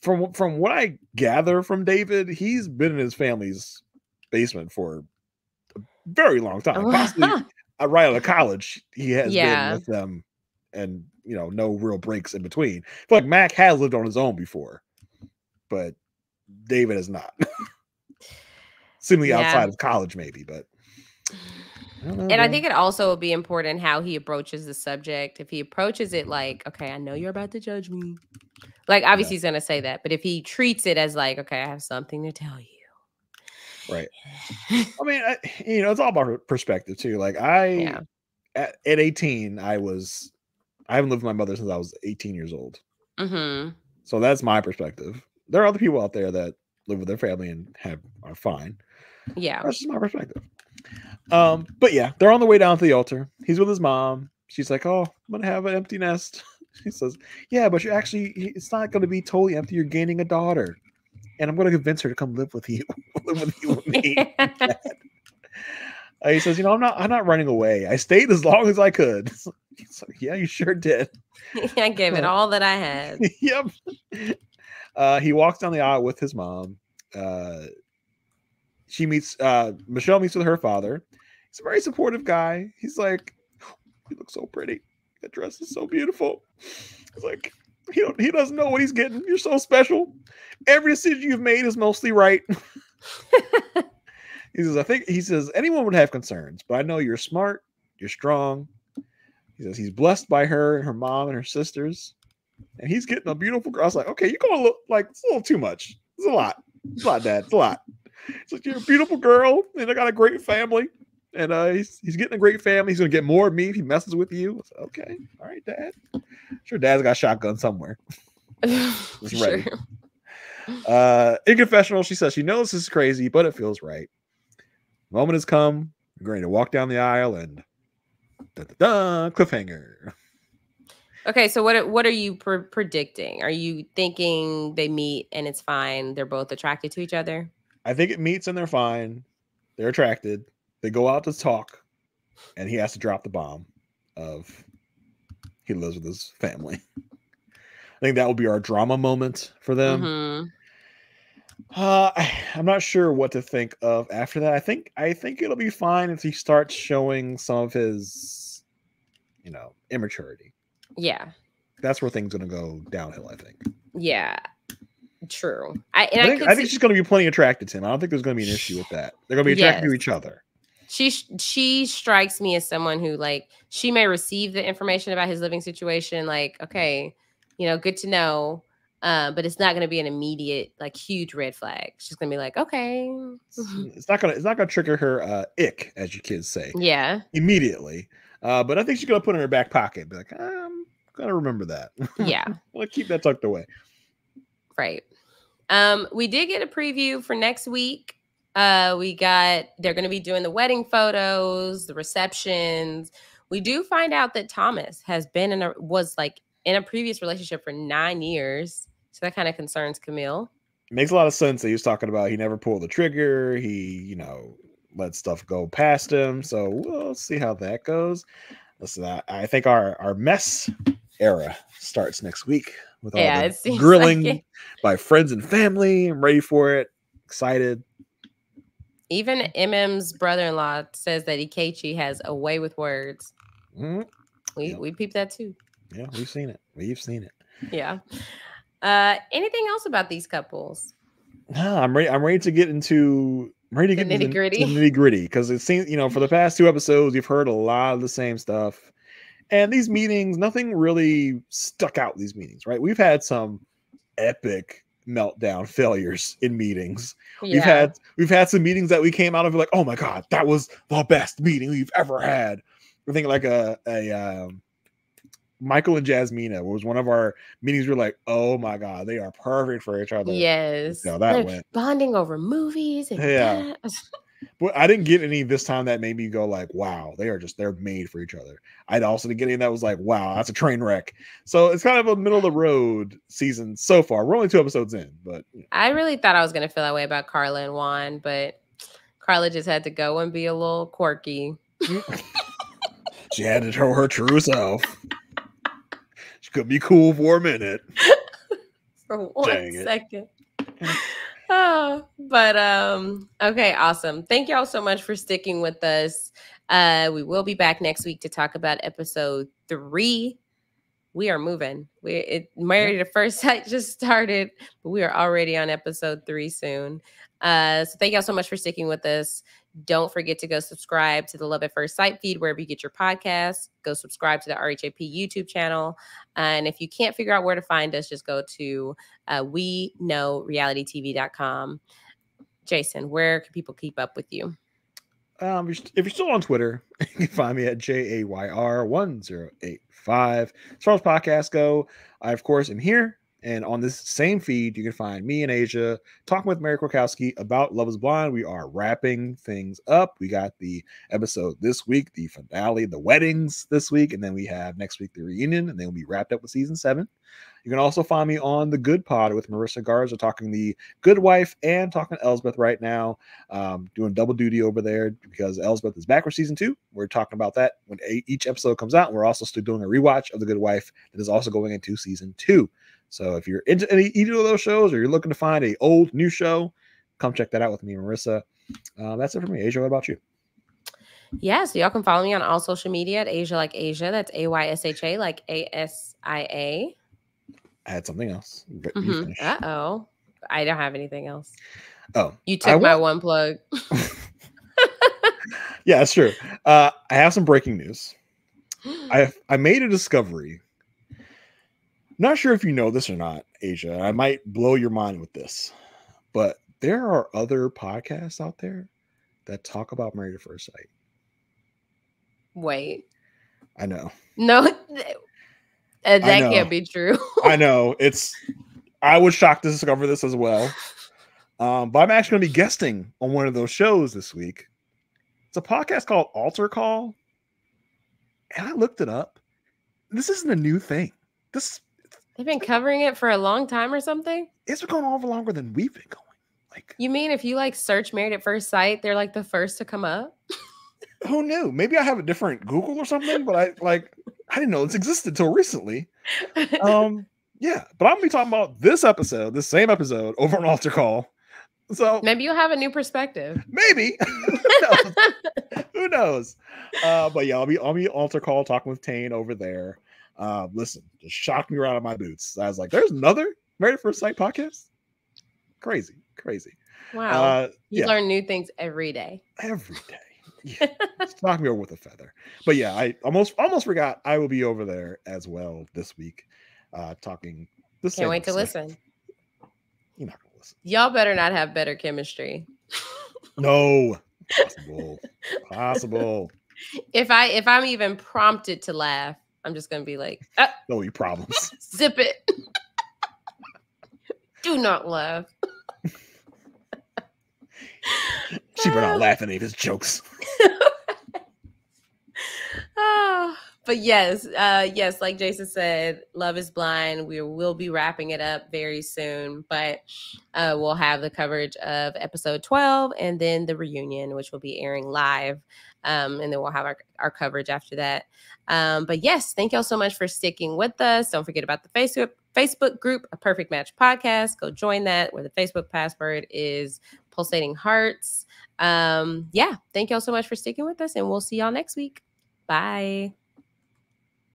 B: From what I gather from David, he's been in his family's basement for a very long time. Possibly right out of college, he has been with them, and no real breaks in between. I feel like Mac has lived on his own before, but David has not. Seemingly outside of college, maybe, but
C: I think it also will be important how he approaches the subject. If he approaches it like, okay, I know you're about to judge me. Like, obviously he's going to say that, but if he treats it as like, okay, I have something to tell you.
B: Right. I mean, it's all about perspective too. Like at 18, I haven't lived with my mother since I was 18 years old.
C: Mm-hmm.
B: So that's my perspective. There are other people out there that live with their family and are fine.
C: Yeah.
B: That's just my perspective. But yeah, they're on the way down to the altar. He's with his mom. She's like, oh, I'm going to have an empty nest. She says, yeah, but it's not going to be totally empty. You're gaining a daughter. And I'm going to convince her to come live with you. Live with you and me. He says, I'm not running away. I stayed as long as I could. He's like, yeah, you sure did.
C: I gave it all that I had.
B: Yep. He walks down the aisle with his mom. Michelle meets with her father. He's a very supportive guy. He's like, you look so pretty. That dress is so beautiful. It's like he doesn't know what he's getting. You're so special. Every decision you've made is mostly right. He says anyone would have concerns, but I know you're smart, you're strong. He says he's blessed by her and her mom and her sisters. And he's getting a beautiful girl. I was like, okay, you're going to look like it's a little too much. It's a lot. It's a lot, Dad. It's a lot. It's like, you're a beautiful girl, and I got a great family. And he's getting a great family. He's going to get more of me if he messes with you. I said, okay. All right, Dad. Sure, Dad's got a shotgun somewhere. It's ready. Sure. In confessional, she says she knows this is crazy, but it feels right. The moment has come. We're going to walk down the aisle and cliffhanger.
C: Okay, so what are you predicting? Are you thinking they meet and it's fine? They're both attracted to each other?
B: I think it meets and they're fine. They're attracted. They go out to talk, and he has to drop the bomb of he lives with his family. I think that will be our drama moment for them.
C: Mm-hmm.
B: I'm not sure what to think of after that. I think it'll be fine if he starts showing some of his, immaturity.
C: Yeah,
B: that's where things are going to go downhill. I think.
C: Yeah, true. I think
B: she's going to be plenty attracted to him. I don't think there's going to be an issue with that. They're going to be attracted to each other.
C: She strikes me as someone who, like, she may receive the information about his living situation, like, okay, good to know. But it's not going to be an immediate, like, huge red flag. She's going to be like, okay.
B: It's not gonna trigger her ick, as you kids say.
C: Yeah.
B: Immediately. But I think she's going to put it in her back pocket. Be like, I'm going to remember that.
C: Yeah.
B: I'll keep that tucked away.
C: Right. We did get a preview for next week. They're going to be doing the wedding photos, the receptions. We do find out that Thomas was in a previous relationship for 9 years. So that kind of concerns Camille.
B: It makes a lot of sense that he was talking about he never pulled the trigger. He, let stuff go past him. So we'll see how that goes. Listen, I think our mess era starts next week with all the grilling by friends and family. I'm ready for it. Excited.
C: Even MM's brother-in-law says that Ikechi has a way with words.
B: Mm-hmm.
C: We peeped that too.
B: Yeah, we've seen it.
C: Yeah. Anything else about these couples?
B: No, I'm ready to get into
C: nitty
B: gritty because it seems, for the past 2 episodes, you've heard a lot of the same stuff. And these meetings, nothing really stuck out these meetings, right? We've had some epic meltdown failures in meetings.
C: Yeah.
B: We've had some meetings that we came out of like, oh my God, that was the best meeting we've ever had. I think like a Michael and Jasmina was one of our meetings. We're like, oh my God, they are perfect for each other.
C: Yes.
B: That went
C: bonding over movies. And
B: But I didn't get any this time that made me go like, wow, they're made for each other. I'd also didn't get any that was like, wow, that's a train wreck. So it's kind of a middle of the road season so far. We're only 2 episodes in, but
C: I really thought I was going to feel that way about Carla and Juan, but Carla just had to go and be a little quirky.
B: She had to show her true self. She could be cool for a minute.
C: For one second. Okay, awesome. Thank y'all so much for sticking with us. We will be back next week to talk about episode 3. We are moving. Married at First Sight just started, but we are already on episode 3 soon. So thank y'all so much for sticking with us. Don't forget to go subscribe to the Love at First Sight feed wherever you get your podcasts. Go subscribe to the RHAP YouTube channel. And if you can't figure out where to find us, just go to WeKnowRealityTV.com. Jason, where can people keep up with you?
B: If you're still on Twitter, you can find me at JAYR1085. As far as podcasts go, I, of course, am here. And on this same feed, you can find me and Asia talking with Mary Korkowski about Love is Blind. We are wrapping things up. We got the episode this week, the finale, the weddings this week, and then we have next week the reunion, and then we'll be wrapped up with season 7. You can also find me on the Good Pod with Marissa Garza talking the Good Wife and talking Elsbeth right now, doing double duty over there because Elsbeth is back for season 2. We're talking about that when each episode comes out. We're also still doing a rewatch of the Good Wife that is also going into season 2. So if you're into either of those shows or you're looking to find a old new show, come check that out with me and Marissa. That's it for me. Asia, what about you?
C: Yeah, so y'all can follow me on all social media at Aysha like Asia. That's AYSHA like ASIA.
B: I had something else. You finish.
C: Uh-oh. I don't have anything else.
B: Oh,
C: You took my one plug.
B: Yeah, that's true. I have some breaking news. I made a discovery. Not sure if you know this or not, Asia. I might blow your mind with this, but there are other podcasts out there that talk about Married at First Sight.
C: Wait.
B: I know.
C: No, that can't be true.
B: I know. I was shocked to discover this as well. But I'm actually going to be guesting on one of those shows this week. It's a podcast called Altar Call. And I looked it up. This isn't a new thing.
C: They've been covering it for a long time or something?
B: It's been going on for longer than we've been going. Like,
C: you mean if you like search Married at First Sight, they're like the first to come up?
B: Who knew? Maybe I have a different Google or something, but I didn't know this existed until recently. Yeah, but I'm gonna be talking about this same episode over on Altar Call. So
C: maybe you'll have a new perspective.
B: Maybe. Who knows? But yeah, I'll be Altar Call talking with Tane over there. Listen, just shocked me right out of my boots. I was like, there's another Married at First Sight podcast? Crazy.
C: Wow. You learn new things every day.
B: Every day. Yeah. Just knock me over with a feather. But yeah, I almost forgot I will be over there as well this week. Talking this.
C: Can't wait to listen.
B: You're not gonna listen.
C: Y'all better not have better chemistry.
B: No. Possible.
C: If I'm even prompted to laugh, I'm just gonna be like,
B: no, you problems.
C: Zip it. Do not laugh.
B: She better not laugh at any of his jokes.
C: But yes, like Jason said, Love is Blind. We will be wrapping it up very soon, but we'll have the coverage of episode 12 and then the reunion, which will be airing live. And then we'll have our coverage after that. But yes, thank y'all so much for sticking with us. Don't forget about the Facebook group, A Perfect Match Podcast. Go join that, where the Facebook password is Pulsating Hearts. Thank y'all so much for sticking with us, and we'll see y'all next week. Bye.